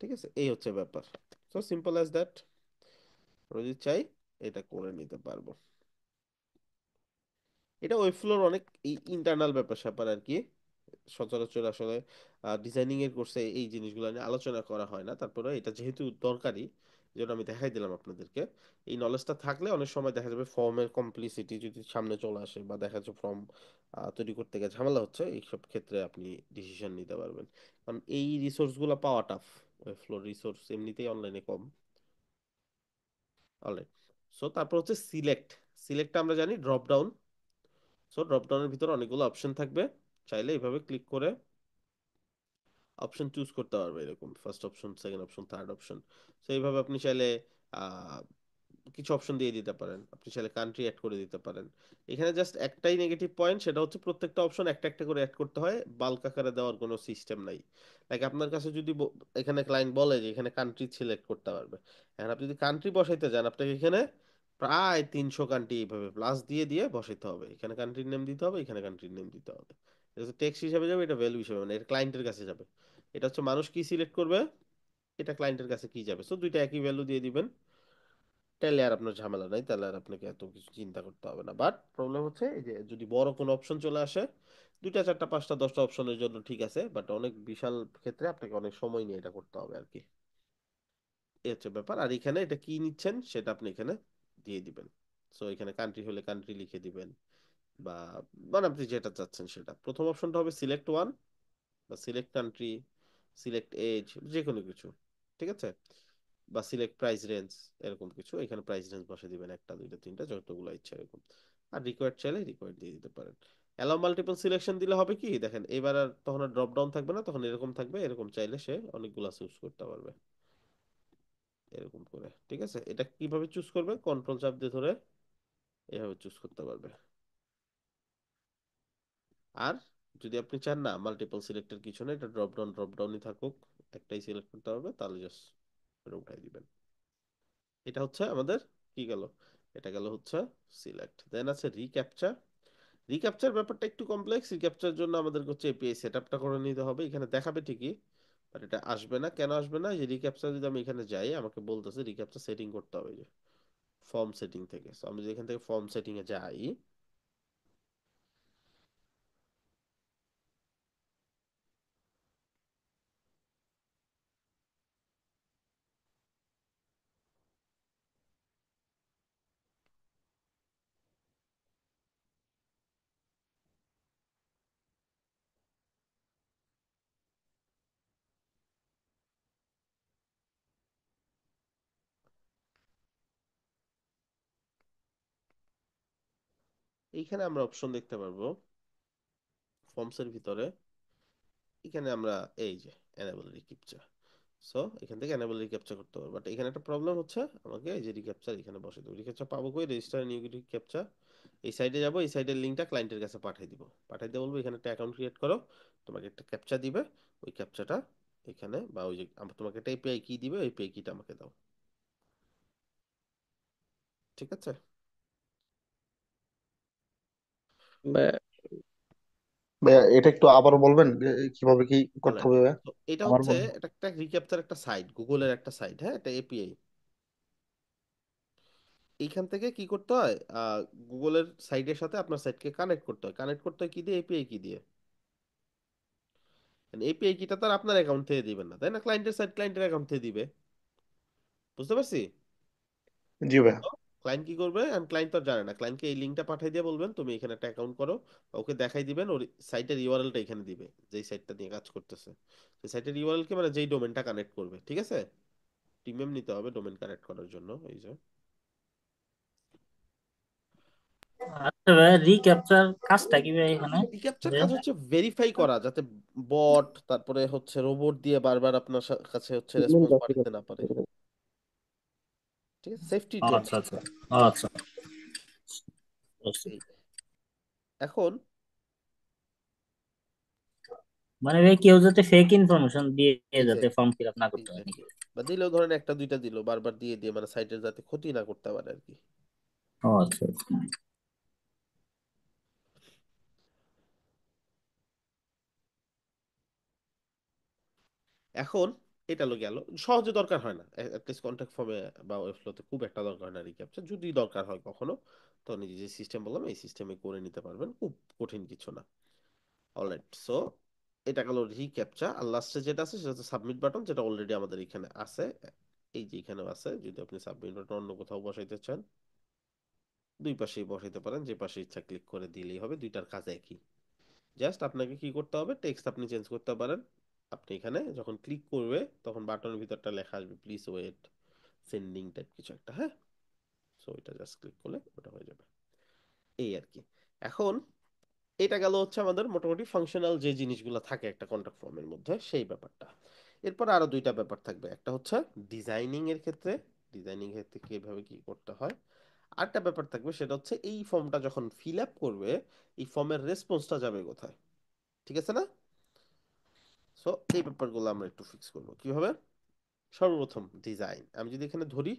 ঠিক আছে, এই হচ্ছে ব্যাপার। সো সিম্পল অ্যাজ দ্যাট, যদি চাই এটা করে নিতে পারবো। এটা ওয়েবফ্লোর অনেক ইন্টারনাল ব্যাপার স্যাপার আর কি, সচরাচর আসলে ডিজাইনিং এর কোর্সে এই জিনিসগুলো নিয়ে আলোচনা করা হয় না। তারপরে এটা যেহেতু দরকারি, যেটা আমি দেখাই দিলাম আপনাদেরকে, এই নলেজটা থাকলে অনেক সময় দেখা যাবে ফর্মের কমপ্লিসিটি যদি সামনে চলে আসে, বা দেখা যাচ্ছে ফর্ম তৈরি করতে গিয়ে ঝামেলা হচ্ছে, এইসব ক্ষেত্রে আপনি ডিসিশন নিতে পারবেন। কারণ এই রিসোর্সগুলো পাওয়া টাফ, ওয়েবফ্লোর রিসোর্স এমনিতেই অনলাইনে কম। অলরাইট, সো তারপর হচ্ছে সিলেক্ট। সিলেক্টটা আমরা জানি ড্রপ ডাউন। সো ড্রপ ডাউনের ভিতরে অনেকগুলো অপশন থাকবে, চাইলে এইভাবে ক্লিক করে অপশন চুজ করতে পারবে, এরকম first option, second option, third option. তো এইভাবে আপনি চাইলে আহ, কিছু অপশন দিয়ে দিতে পারেন, আপনি চাইলে কান্ট্রি অ্যাড করে দিতে পারেন। এখানে জাস্ট একটাই নেগেটিভ পয়েন্ট, সেটা হচ্ছে প্রত্যেকটা অপশন একটা একটা করে অ্যাড করতে হয়, বাল্ক আকারে দেওয়ার কোনো সিস্টেম নাই। লাইক আপনার কাছে যদি এখানে ক্লায়েন্ট বলে যে এখানে কান্ট্রি সিলেক্ট করতে পারবে, এখন আপনি যদি কান্ট্রি বসাইতে যান, আপনাকে এখানে প্রায় 300 কান্ট্রি এইভাবে প্লাস দিয়ে দিয়ে বসাইতে হবে, এখানে কান্ট্রির নেম দিতে হবে, এখানে কান্ট্রির নেম দিতে হবে। এটা হচ্ছে টেক্সট হিসাবে যাবে, এটা ভ্যালু হিসাবে, মানে এটা ক্লায়েন্টের কাছে যাবে। এটা হচ্ছে মানুষ কি সিলেক্ট করবে, এটা ক্লায়েন্টের কাছে কি যাবে। সো দুইটা একই ভ্যালু দিয়ে দিবেন, তাহলে আর আপনার ঝামেলা নাই, তাহলে আর আপনাকে এত কিছু চিন্তা করতে হবে না। বাট প্রবলেম হচ্ছে এই যে যদি বড় কোনো অপশন চলে আসে, দুইটা চারটা পাঁচটা দশটা অপশনের জন্য ঠিক আছে, বাট অনেক বিশাল ক্ষেত্রে আপনাকে অনেক সময় নিয়ে এটা করতে হবে আর কি। এই হচ্ছে ব্যাপার। আর এখানে এটা কি নিচ্ছেন সেটা আপনি এখানে দিয়ে দিবেন। সো এখানে কান্ট্রি হলে কান্ট্রি লিখে দিবেন, বা মানে আপনি যেটা চাচ্ছেন সেটা। প্রথম অপশনটা হবে সিলেক্ট ওয়ান, বা সিলেক্ট কান্ট্রি, সিলেক্ট এজ, যে কোনো কিছু, ঠিক আছে, বা সিলেক্ট প্রাইস রেঞ্জ, এরকম কিছু। এখানে প্রাইস রেঞ্জ বসে দিবেন, একটা দুইটা তিনটা যতগুলো ইচ্ছা এরকম। আর রিকোয়ার্ড চাইলে রিকোয়ার্ড দিয়ে দিতে পারেন। অ্যালাউ মাল্টিপল সিলেকশন দিলে হবে কি দেখেন, এবার আর তখন আর ড্রপ ডাউন থাকবে না, তখন এরকম থাকবে, এরকম চাইলে সে অনেকগুলো চুজ করতে পারবে এরকম করে। ঠিক আছে, এটা কিভাবে চুজ করবে, কন্ট্রোল চাপ দিয়ে ধরে এভাবে চুজ করতে পারবে। আর যদি আপনি চান না মাল্টিপল সিলেক্টের কিছু না, এটা ড্রপ ডাউনই থাকুক, একটাই সিলেক্ট করতে হবে, তাহলে জাস্ট এটা উঠাই দিবেন। এটা হচ্ছে আমাদের কি গেল, এটা গেল হচ্ছে সিলেক্ট। দেন আছে রিক্যাপচা। রিক্যাপচার ব্যাপারটা একটু কমপ্লেক্স। রিক্যাপচার জন্য আমাদের হচ্ছে এপিআই সেটআপটা করে নিতে হবে। এখানে দেখাবে ঠিকই, বাট এটা আসবে না। কেন আসবে না, যে রিক্যাপচার যদি আমি এখানে যাই, আমাকে বলতেছে রিক্যাপচার সেটিং করতে হবে, যে ফর্ম সেটিং থেকে। সো আমি যদি এখান থেকে ফর্ম সেটিং এ যাই, এইখানে আমরা অপশন দেখতে পারবো ফর্মসের ভিতরে। এখানে আমরা এই যে এনেবল রিক্যাপচার, সো এখান থেকে এনেবল রিক্যাপচার করতে পারবো। বাট এখানে একটা প্রবলেম হচ্ছে, আমাকে এই যে রিক্যাপচার এখানে বসে দেবো। রিক্যাপচার পাবো কই, রেজিস্টার নিউ রিক্যাপচার, এই সাইডে যাবো, এই সাইডের লিঙ্কটা ক্লায়েন্টের কাছে পাঠিয়ে দিব। পাঠিয়ে দিয়ে বলবো এখানে একটা অ্যাকাউন্ট ক্রিয়েট করো, তোমাকে একটা ক্যাপচা দিবে, ওই ক্যাপচাটা এখানে, বা ওই যে তোমাকে একটা এপিআই কি দিবে, ওই এপিআই কিটা আমাকে দাও। ঠিক আছে, বা- ভাইয়া এটা একটু আবার বলবেন কিভাবে কি করতে বলেন। হবে ভাইয়া? তো এটা আবার হচ্ছে, বলবেন। এটা একটা রিক্যাপচার একটা সাইট, গুগলের একটা সাইট, হ্যাঁ, এটা এপিআই। এইখান থেকে কি করতে হয়, গুগলের সাইটের সাথে আপনার সাইটকে কানেক্ট করতে হয়। কানেক্ট করতে হয় কি দিয়ে, এপিআই কি দিয়ে। এপিআই কিটা তো আর আপনার অ্যাকাউন্ট থেকে দিবেন না, তাই না, ক্লায়েন্টের সাইট ক্লায়েন্টের অ্যাকাউন্ট থেকে দিবে। বুঝতে পারছি। জি ভাইয়া। ক্লায়েন্ট কি করবে, আর ক্লায়েন্ট তো আর জানে না, ক্লায়েন্টকে এই লিঙ্কটা পাঠিয়ে দিয়ে বলবেন তুমি এখানে একটা অ্যাকাউন্ট করো, ওকে দেখাই দিবেন, ওর সাইটের ইউআরএলটা এখানে দিবে, যেই সাইটটা নিয়ে কাজ করতেছে। সেই সাইটের ইউআরএল কে মানে যেই ডোমেনটা কানেক্ট করবে। ঠিক আছে, প্রিমিয়াম নিতে হবে ডোমেন কানেক্ট করার জন্য। এই যে আচ্ছা ভাই, রিক্যাপচার কাজটা কি ভাই এখানে? রিক্যাপচার যে কাজ হচ্ছে ভেরিফাই করা, যাতে বট তারপরে হচ্ছে রোবট দিয়ে বারবার আপনার কাছে হচ্ছে রেসপন্স পাঠাতে না পারে। ঠিক আছে, সেফটির জন্য। আচ্ছা আচ্ছা আচ্ছা, বুঝছি। এই এখন মানে ভাই কেউ যাতে ফেক ইনফরমেশন দিয়ে যাতে এক্স্যাক্টলি ফর্ম ফিল আপ না করতে হয় নাকি? এক্স্যাক্টলি, বা দিলেও ধরেন একটা দুইটা দিল, বারবার দিয়ে দিয়ে মানে সাইটের যাতে ক্ষতি না করতে পারে আর কি। ও আচ্ছা আচ্ছা। এখন এটা লো গেল, সহজে দরকার হয় না, অ্যাটলিস্ট কন্ট্যাক্ট ফর্মে বা ওয়েবফ্লোতে খুব একটা দরকার হয় না রিক্যাপচার। যদি দরকার হয় কখনো, তো নিজে যে সিস্টেম বললাম এই সিস্টেমে করে নিতে পারবেন, খুব কঠিন কিছু না। অলরাইট, সো এটা গেল রিক্যাপচা। আর লাস্টে যেটা আছে সেটা হচ্ছে সাবমিট বাটন, যেটা অলরেডি আমাদের এখানে আছে, এই যে এখানেও আছে। যদি আপনি সাবমিট বাটন অন্য কোথাও বসাইতে চান, দুই পাশেই বসাইতে পারেন, যে পাশে ইচ্ছা ক্লিক করে দিলেই হবে, দুইটার কাজ একই। জাস্ট আপনাকে কি করতে হবে, টেক্সট আপনি চেঞ্জ করতে পারেন। আপনি এখানে যখন ক্লিক করবে, তখন বাটনের ভিতরটা লেখা আসবে প্লিজ ওয়েট, সেন্ডিং টাইপ কিছু একটা, হ্যাঁ। সো এটা জাস্ট ক্লিক করলে ওটা হয়ে যাবে, এই আর কি। এখন এটা গেল হচ্ছে আমাদের মোটামুটি ফাংশনাল যে জিনিসগুলো থাকে একটা কন্ট্যাক্ট ফর্মের মধ্যে, সেই ব্যাপারটা। এরপর আরো দুইটা ব্যাপার থাকবে, একটা হচ্ছে ডিজাইনিং এর ক্ষেত্রে, ডিজাইনিং এর ক্ষেত্রে কিভাবে কি করতে হয়। আরেকটা ব্যাপার থাকবে, সেটা হচ্ছে এই ফর্মটা যখন ফিল আপ করবে, এই ফর্মের রেসপন্সটা যাবে কোথায়। ঠিক আছে না। সো এই ব্যাপারগুলো আমরা একটু ফিক্স করবো কিভাবে। সর্বপ্রথম ডিজাইন, আমি যদি এখানে ধরি,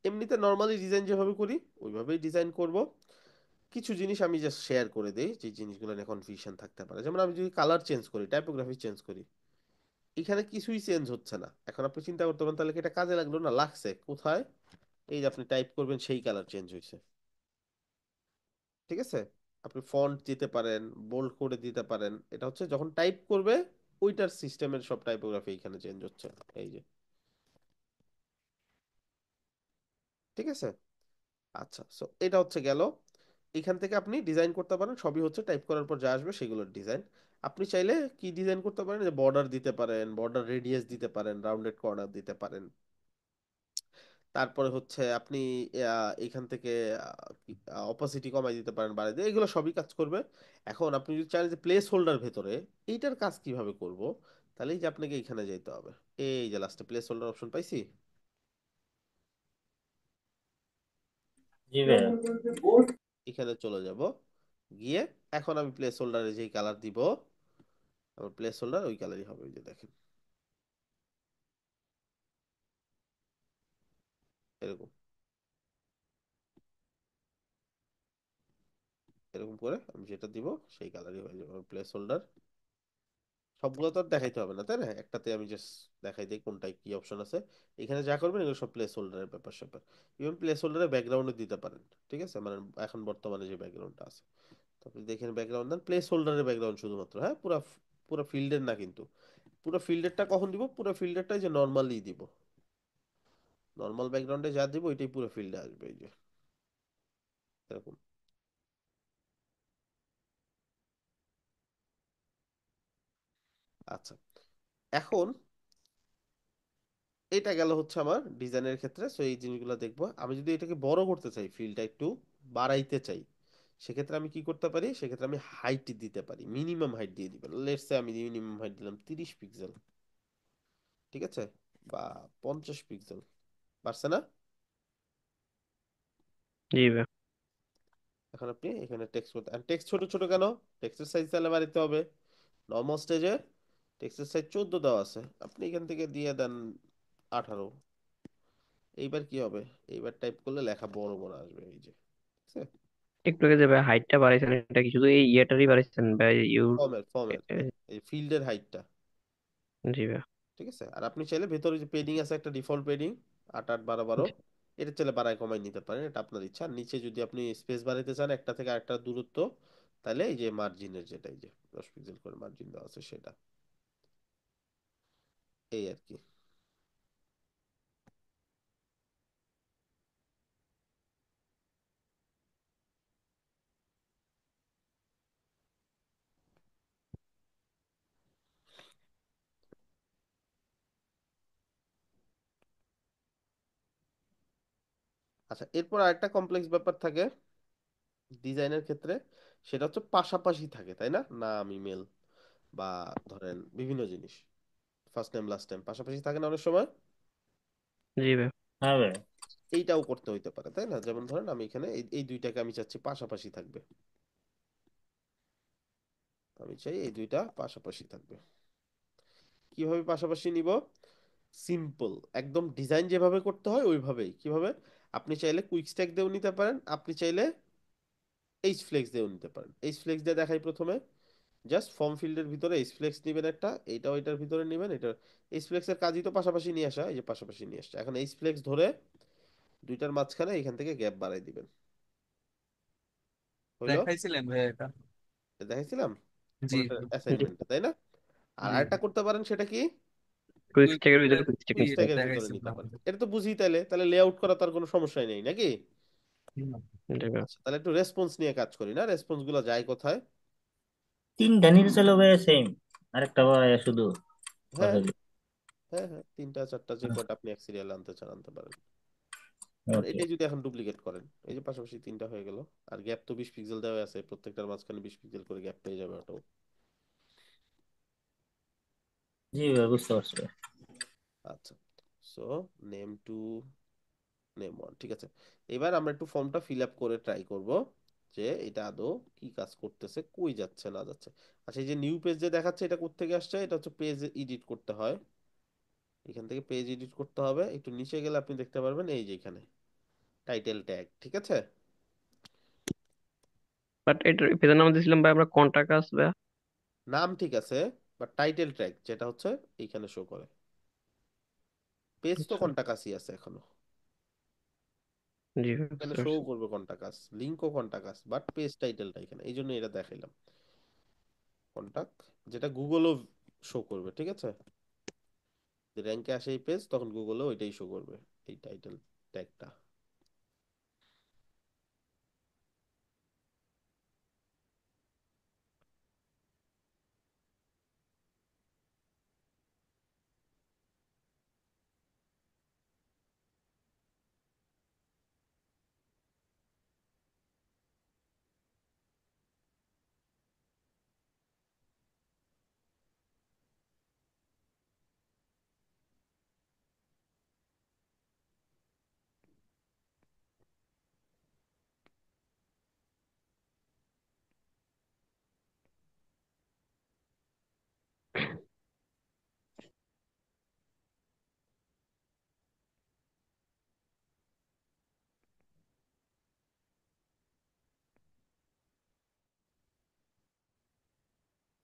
এমনিতে নর্মালি ডিজাইন যেভাবে করি ওইভাবেই ডিজাইন করব। কিছু জিনিস আমি জাস্ট শেয়ার করে দেই, যে জিনিসগুলো নিয়ে কনফিউশন থাকতে পারে। যেমন আমি যদি কালার চেঞ্জ করি, টাইপোগ্রাফি চেঞ্জ করি, এখানে কিছুই চেঞ্জ হচ্ছে না। এখন আপনি চিন্তা করতে পারেন তাহলে কি এটা কাজে লাগলো, না লাগছে কোথায়, এই যে আপনি টাইপ করবেন সেই কালার চেঞ্জ হয়েছে। ঠিক আছে, আপনি ফন্ট দিতে পারেন, বোল্ড করে দিতে পারেন। এটা হচ্ছে যখন টাইপ করবে ওইটার সিস্টেমের সব টাইপোগ্রাফি এখানে চেঞ্জ হচ্ছে। এই যে, ঠিক আছে। আচ্ছা, সো এটা হচ্ছে গেল। এখান থেকে আপনি ডিজাইন করতে পারেন, সবই হচ্ছে টাইপ করার পর যা আসবে সেগুলোর ডিজাইন। আপনি চাইলে কি ডিজাইন করতে পারেন, যে বর্ডার দিতে পারেন, বর্ডার রেডিয়াস দিতে পারেন, রাউন্ডেড কর্নার দিতে পারেন। তারপরে হচ্ছে আপনি এখান থেকে অপাসিটি কমাই দিতে পারেন, বাড়াই দিয়ে, এগুলো সবই কাজ করবে। এখন আপনি যদি চান যে প্লেস হোল্ডার ভেতরে এইটার কাজ কিভাবে করব, তাহলে এই যে আপনাকে এখানে যেতে হবে। এই যে লাস্টে প্লেস হোল্ডার অপশন পাইছি, জি ভাইয়া। এখানে চলে যাব। গিয়ে এখন আমি প্লেস হোল্ডারে যেই কালার দিব, আমার প্লেস হোল্ডার ওই কালারই হবে। ওই যে দেখেন এরকম, এরকম করে আমি যেটা দিব সেই কালারই হয়ে যাবে আমার প্লেস হোল্ডার। সবগুলো তো আর দেখাইতে হবে না, তাই না? একটাতে আমি জাস্ট দেখাই দিই কোনটায় কি অপশন আছে। এখানে যা করবেন এগুলো সব প্লেস হোল্ডারের ব্যাপার স্যাপার। ইভেন প্লেস হোল্ডারে ব্যাকগ্রাউন্ডও দিতে পারেন, ঠিক আছে, মানে এখন বর্তমানে যে ব্যাকগ্রাউন্ডটা আছে। তো আপনি দেখেন ব্যাকগ্রাউন্ড দেন, প্লেস হোল্ডারের ব্যাকগ্রাউন্ড শুধুমাত্র, হ্যাঁ, পুরো পুরো ফিল্ডের না কিন্তু। পুরো ফিল্ডেরটা কখন দিব? পুরো ফিল্ডেরটাই যে নর্মালি দিব, নর্মাল ব্যাকগ্রাউন্ডে যা দিব ওইটাই পুরো ফিল্ডে আসবে। এই যে এরকম। আচ্ছা, এখন এটা গেল হচ্ছে আমার ডিজাইনের ক্ষেত্রে। সো এই জিনিসগুলো দেখবো। আমি যদি এটাকে বড় করতে চাই, ফিল্ডটা একটু বাড়াইতে চাই, সেক্ষেত্রে আমি কি করতে পারি? সেক্ষেত্রে আমি হাইট দিতে পারি, মিনিমাম হাইট দিয়ে দিবেন। লেটস সে আমি মিনিমাম হাইট দিলাম 30 পিক্সেল, ঠিক আছে, বা 50 পিক্সেল। পারছে না? জি ভাই। এখন আপনি এখানে টেক্সট করতে, আর টেক্সট ছোট ছোট কেন? টেক্সটের সাইজ তাহলে বাড়াইতে হবে। নর্মাল স্টেজে টেক্সটের সাইজ 14 দেওয়া আছে, আপনি এখান থেকে দিয়ে দেন 18। এইবার কি হবে? এইবার টাইপ করলে লেখা বড় বড় আসবে। এই যে, ঠিক আছে? একটু আগে যে ভাই হাইটটা বাড়াইছেন, এটা কি শুধু এই ইয়েটারই বাড়াইছেন ভাই? ফর্মের এই ফিল্ডের হাইটটা, জি ভাই। ঠিক আছে। আর আপনি চাইলে ভেতরে যে পেডিং আছে একটা ডিফল্ট পেডিং 8 8 12 12, এটা চাইলে বাড়ায় কমাই নিতে পারেন, এটা আপনার ইচ্ছা। আর নিচে যদি আপনি স্পেস বাড়াইতে চান একটা থেকে আরেকটা দূরত্ব, তাহলে এই যে মার্জিনের যেটা, এই যে 10 পিক্সেল করে মার্জিন দেওয়া আছে সেটা, এই আর কি। আচ্ছা, এরপর আরেকটা কমপ্লেক্স ব্যাপার থাকে ডিজাইনের ক্ষেত্রে, সেটা হচ্ছে পাশাপাশি থাকে, তাই না? নাম, ইমেল, বা ধরেন বিভিন্ন জিনিস, ফার্স্ট নেম লাস্ট নেম পাশাপাশি থাকে না অনেক সময়? জি ভাই। হ্যাঁ ভাই। এইটাও করতে হইতে পারে, তাই না? যেমন ধরেন আমি এখানে এই দুইটাকে আমি চাচ্ছি পাশাপাশি থাকবে, আমি চাই এই দুইটা পাশাপাশি থাকবে। কিভাবে পাশাপাশি নিব? সিম্পল, একদম ডিজাইন যেভাবে করতে হয় ওইভাবেই। কিভাবে? আপনি চাইলে কুইক স্ট্যাক দিয়েও নিতে পারেন, আপনি চাইলে এইচ ফ্লেক্স দিয়েও নিতে পারেন। এইচ ফ্লেক্স দিয়ে দেখাই প্রথমে। জাস্ট ফর্ম ফিল্ডের ভিতরে এইচ ফ্লেক্স নেবেন একটা, এইটাও এটার ভিতরে নেবেন। এটা এইচ ফ্লেক্স এর কাজই তো পাশাপাশি নিয়ে আসা, এই যে পাশাপাশি নিয়ে আসছে। এখন এইচ ফ্লেক্স ধরে দুইটার মাঝখানে এখান থেকে গ্যাপ বাড়াই দিবেন। হইলো? দেখাইছিলেন ভাই এটা? দেখাইছিলাম জি পরেরটা জি। অ্যাসাইনমেন্টে, তাই না? আর জি আরেকটা করতে পারেন, সেটা কি? কুইক কুইক স্ট্যাকের ভিতরে এর কুইক স্ট্যাক কুইক নিতে স্ট্যাকের ভিতরে দেখাইছিল নিতে পারেন। আমাদের। এটা তো বুঝি, তাহলে তাহলে লেআউট করা তার কোনো সমস্যাই নেই নাকি? হুম। জি ভাই। আচ্ছা, তাহলে একটু রেসপন্স নিয়ে কাজ করি না, রেসপন্স গুলো যায় কোথায়? তিনটা নিতে চলো ভাই সেম, আরেকটা ভাই শুধু হ্যাঁ, কথা দিই। হ্যাঁ, হ্যাঁ, তিনটা চারটা যে কয়টা আপনি এক সিরিয়াল আনতে চান আনতে পারেন। যেমন ওকে। এটাই যদি এখন ডুপ্লিকেট করেন, এই যে পাশাপাশি তিনটা হয়ে গেল। আর গ্যাপ তো 20 পিক্সেল দেওয়া আছে, প্রত্যেকটার মাঝখানে 20 পিক্সেল করে গ্যাপ পেয়ে যাবে অটো। জি ভাই, বুঝতে পারছি ভাই। আচ্ছা, so name two name one, ঠিক আছে। এবার আমরা একটু ফর্মটা ফিল আপ করে ট্রাই করব যে এটা আদৌ কি কাজ করতেছে, কই যাচ্ছে না যাচ্ছে। আচ্ছা, এই যে নিউ পেজ যে দেখাচ্ছে, এটা কোত্থেকে আসছে? এটা হচ্ছে পেজ এডিট করতে হয়, এখান থেকে পেজ এডিট করতে হবে। একটু নিচে গেলে আপনি দেখতে পারবেন এই যে এখানে টাইটেল ট্যাগ, ঠিক আছে। বাট এটার পেজের নাম দিয়েছিলাম ভাই আমরা কন্টাকাস ভাই। নাম ঠিক আছে, বাট টাইটেল ট্যাগ যেটা হচ্ছে এইখানে শো করে। পেজ তো আচ্ছা। কোনটা কাছে আছে এখনো। জি ভাই, এখানে বুঝতে শো পারছি। করবে কন্টাক্ট, লিঙ্কও কন্টাক্ট, বাট পেজ টাইটেলটা এখানে, এই জন্য এটা দেখাইলাম কন্টাক্ট, যেটা গুগলও শো করবে, ঠিক আছে? যে র্যাঙ্কে আসে এই পেজ, তখন গুগলও ওইটাই শো করবে, এই টাইটেল ট্যাগটা।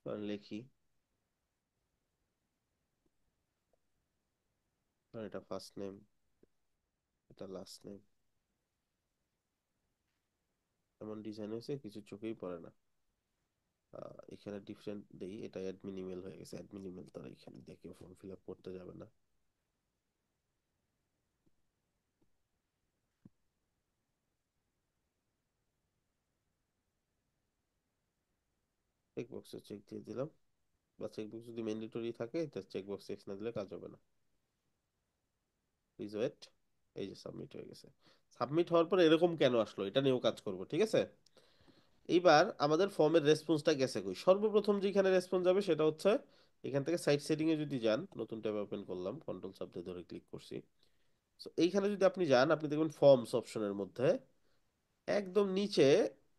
কারণ লিখি, আর এটা ফার্স্ট নেম, এটা লাস্ট নেম, এমন ডিজাইন হয়েছে কিছু চোখেই পড়ে না। এখানে ডিফারেন্ট দেই, এটা অ্যাডমিন ইমেল হয়ে গেছে, অ্যাডমিন ইমেল তারা এখানে দেখে ফর্ম ফিল আপ করতে যাবে না। চেক বক্সে চেক দিয়ে দিলাম, বা চেক বক্স যদি ম্যান্ডেটরি থাকে তো চেক বক্স চেক না দিলে কাজ হবে না। Please wait. এই যে সাবমিট হয়ে গেছে। সাবমিট হওয়ার পর এরকম কেন আসলো, এটা নিয়েও কাজ করব, ঠিক আছে? এইবার আমাদের ফর্মের রেসপন্সটা গেছে কই, সর্বপ্রথম যেখানে রেসপন্স যাবে সেটা হচ্ছে এখান থেকে সাইট সেটিং এ যদি যান, নতুন ট্যাব ওপেন করলাম, কন্ট্রোল চাপ দিয়ে ধরে ক্লিক করছি। তো এইখানে যদি আপনি যান, আপনি দেখবেন ফর্মস অপশনের মধ্যে একদম নিচে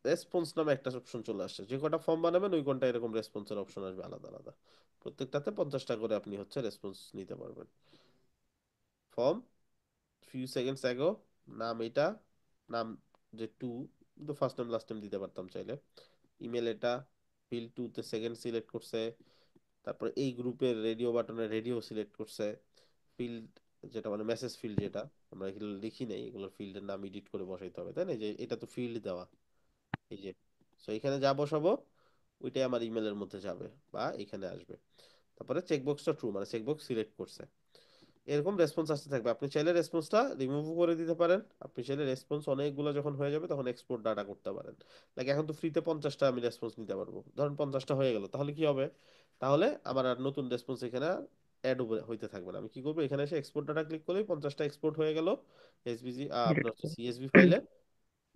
রেসপন্স নামে একটা অপশন চলে আসছে। যে কটা ফর্ম বানাবেন ওই কোনটা এরকম রেসপন্সের অপশন আসবে আলাদা আলাদা, প্রত্যেকটাতে 50টা করে আপনি হচ্ছে রেসপন্স নিতে পারবেন। ফর্ম ফিউ সেকেন্ডস অ্যাগো, নাম এটা, নাম যে টু, কিন্তু ফার্স্ট নেম লাস্ট নেম দিতে পারতাম চাইলে। ইমেল এটা, ফিল্ড টু তে সেকেন্ড সিলেক্ট করছে, তারপরে এই গ্রুপের রেডিও বাটনে রেডিও সিলেক্ট করছে। ফিল্ড যেটা মানে মেসেজ ফিল্ড, যেটা আমরা এগুলো লিখি নাই, এগুলো ফিল্ডের নাম এডিট করে বসাইতে হবে, তাই না? যে এটা তো ফিল্ড দেওয়া, এই যে। সো এখানে যা বসাবো ওইটাই আমার ইমেলের মধ্যে যাবে বা এখানে আসবে। তারপরে চেকবক্সটা ট্রু, মানে চেকবক্স সিলেক্ট করছে, এরকম রেসপন্স আসতে থাকবে। আপনি চাইলে রেসপন্সটা রিমুভ করে দিতে পারেন, আপনি চাইলে রেসপন্স অনেকগুলো যখন হয়ে যাবে তখন এক্সপোর্ট ডাটা করতে পারেন। লাইক এখন তো ফ্রিতে 50টা আমি রেসপন্স নিতে পারবো, ধরুন 50টা হয়ে গেল, তাহলে কি হবে? তাহলে আমার আর নতুন রেসপন্স এখানে অ্যাড হইতে থাকবে না। আমি কি করবো, এখানে এসে এক্সপোর্ট ডাটা ক্লিক করলেই 50টা এক্সপোর্ট হয়ে গেল এসভিজি, আপনার হচ্ছে সিএসভি ফাইলে,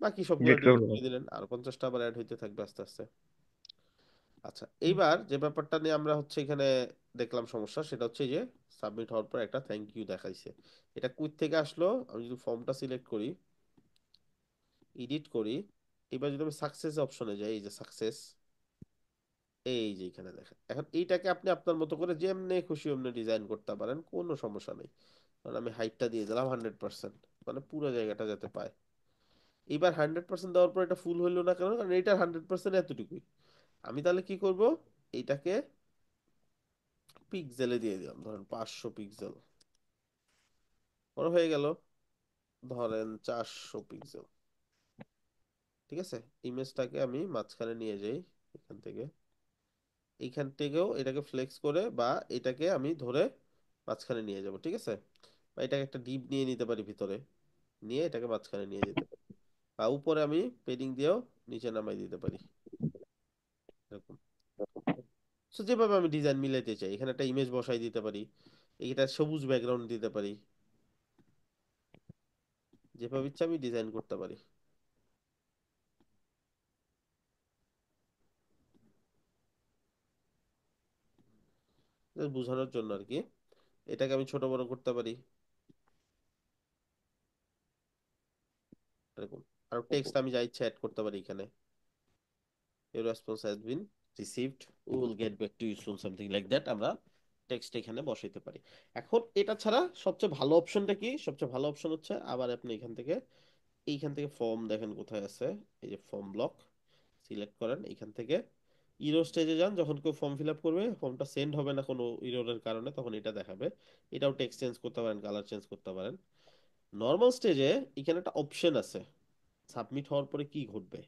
বাকি সবগুলো ডিলিট ডিলিট করবো। করে দিলেন, আর 50টা আবার অ্যাড হইতে থাকবে আস্তে আস্তে। আচ্ছা, এইবার যে ব্যাপারটা নিয়ে আমরা হচ্ছে এখানে দেখলাম সমস্যা, সেটা হচ্ছে এই যে সাবমিট হওয়ার পর একটা থ্যাংক ইউ দেখাইছে। এটা কুইট থেকে আসলো, আমি যদি ফর্মটা সিলেক্ট করি, এডিট করি, এবার যদি আমি সাকসেস অপশনে যাই, এই যে সাকসেস, এই যে এখানে দেখেন, এখন এইটাকে আপনি আপনার মতো করে যেমনি খুশি অমনি ডিজাইন করতে পারেন, কোনো সমস্যা নেই। কারণ আমি হাইটটা দিয়ে দিলাম 100%, মানে পুরো জায়গাটা যাতে পায়। এবার 100% দেওয়ার পর এটা ফুল হইলো না কেন, কারণ এটার 100% এতটুকুই। আমি তাহলে কি করব, এইটাকে পিক্সেলে দিয়ে দিলাম, ধরেন 500 পিক্সেল, বড় হয়ে গেল, ধরেন 400 পিক্সেল। ঠিক আছে, ইমেজটাকে আমি মাঝখানে নিয়ে যাই, এখান থেকে, এইখান থেকেও এটাকে ফ্লেক্স করে, বা এটাকে আমি ধরে মাঝখানে নিয়ে যাব, ঠিক আছে? বা এটাকে একটা ডিপ নিয়ে নিতে পারি ভিতরে, নিয়ে এটাকে মাঝখানে নিয়ে যেতে পারি, বা উপরে আমি পেডিং দিয়েও নিচে নামাই দিতে পারি, এরকম। তো যেভাবে আমি ডিজাইন মিলাইতে চাই, এখানে একটা ইমেজ বসাই দিতে পারি, এইটা সবুজ ব্যাকগ্রাউন্ড দিতে পারি, যেভাবে ইচ্ছা আমি ডিজাইন করতে পারি। Just বোঝানোর জন্য আর কি, এটাকে আমি ছোট বড় করতে পারি, এরকম। আর টেক্সট আমি যা ইচ্ছা অ্যাড করতে পারি এখানে, your response has been received, we will get back to you soon, something like that, আমরা টেক্সট এখানে বসাইতে পারি। এখন এটা ছাড়া সবচেয়ে ভালো অপশনটা কি, সবচেয়ে ভালো অপশন হচ্ছে আবার আপনি এইখান থেকে ফর্ম দেখেন কোথায় আছে, এই যে ফর্ম ব্লক সিলেক্ট করেন, এইখান থেকে ইরো স্টেজে যান, যখন কেউ ফর্ম ফিল আপ করবে ফর্মটা সেন্ড হবে না কোনো ইরোরের কারণে, তখন এটা দেখাবে। এটাও টেক্সট চেঞ্জ করতে পারেন, কালার চেঞ্জ করতে পারেন। নর্মাল স্টেজে এখানে একটা অপশন আছে, সাবমিট হওয়ার পরে কি ঘটবে।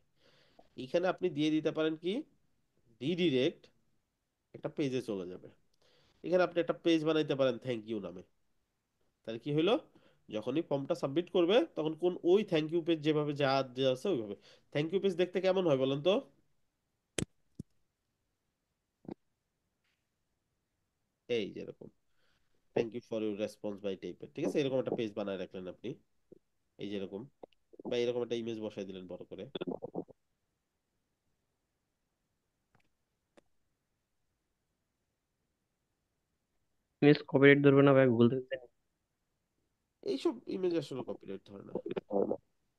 এখানে আপনি দিয়ে দিতে পারেন কি, রিডিরেক্ট একটা পেজে চলে যাবে। এখানে আপনি একটা পেজ বানাইতে পারেন থ্যাংক ইউ নামে। তাহলে কি হলো, যখনই ফর্মটা সাবমিট করবে তখন কোন ওই থ্যাংক ইউ পেজ যেভাবে যা যা আছে ওইভাবে। থ্যাংক ইউ পেজ দেখতে কেমন হয় বলেন তো? এই যেরকম thank you for your response bye টাইপের, ঠিক আছে, এরকম একটা পেজ বানায় রাখলেন আপনি, এই যেরকম, বা এরকম একটা ইমেজ বসাই দিলেন বড় করে। মিস কপিরাইট ধরবে না ভাই গুগল থেকে? এইসব ইমেজ আসলে কপিরাইট ধরে না।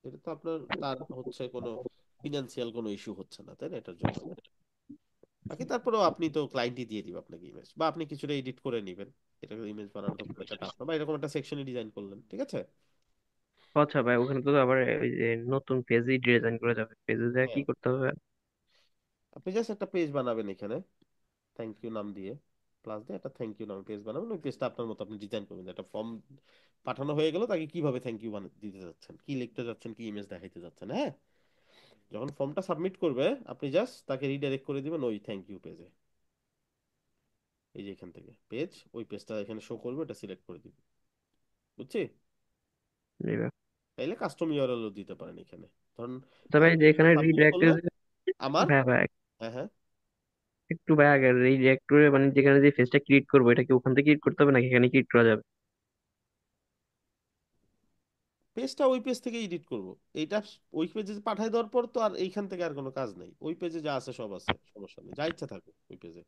এটা তো আপনার তার হচ্ছে কোনো ফিনান্সিয়াল কোনো ইস্যু হচ্ছে না, তাই না এটার জন্য। বাকি তারপরেও আপনি তো ক্লায়েন্টই দিয়ে দিবে আপনাকে ইমেজ, বা আপনি কিছুটা এডিট করে নেবেন, এটা ইমেজ বানানো তো খুব একটা টাফ না, বা এরকম একটা সেকশনই ডিজাইন করলেন, ঠিক আছে। আচ্ছা ভাই, ওখানে তো আবার ওই যে নতুন পেজই ডিজাইন করে যাবে, পেজে যা কি হ্যাঁ, করতে হবে? আপনি জাস্ট একটা পেজ বানাবেন এখানে থ্যাংক ইউ নাম দিয়ে, প্লাস দিয়ে একটা থ্যাংক ইউ নাম পেজ বানাবেন। ওই পেজটা আপনার মতো আপনি ডিজাইন করবেন, একটা ফর্ম পাঠানো হয়ে গেল, তাকে কিভাবে থ্যাংক ইউ দিতে যাচ্ছেন, কি লিখতে যাচ্ছেন, কি ইমেজ দেখাইতে যাচ্ছেন। হ্যাঁ, যখন ফর্মটা সাবমিট করবে আপনি জাস্ট তাকে রিডাইরেক্ট করে দিবেন ওই থ্যাংক ইউ পেজে। এই যে এখান থেকে পেজ, ওই পেজটা এখানে শো করবে, এটা সিলেক্ট করে দিবেন, বুঝছি। জি ভাই। তাইলে কাস্টম ইউআরএলও দিতে পারেন এখানে। ধরুন তবে আমি এই যে পেজটা এখানে সাবমিট রিডাইরেক্ট, করলে আমার, ভাই ভাই হ্যাঁ হ্যাঁ, একটু ভাই আগে রিডাইরেক্ট করে মানে যেখানে যে ফেসটা ক্রিয়েট করবো এটা কি ওখান থেকে ক্রিয়েট করতে হবে নাকি এখানে ক্রিয়েট করা যাবে? পেজটা ওই পেজ থেকে এডিট করব। এইটা ওই পেজে পাঠাই দেওয়ার পর তো আর এইখান থেকে আর কোনো কাজ নেই, ওই পেজে যা আছে সব আছে, সমস্যা নেই, যা ইচ্ছা থাকুক ওই পেজে।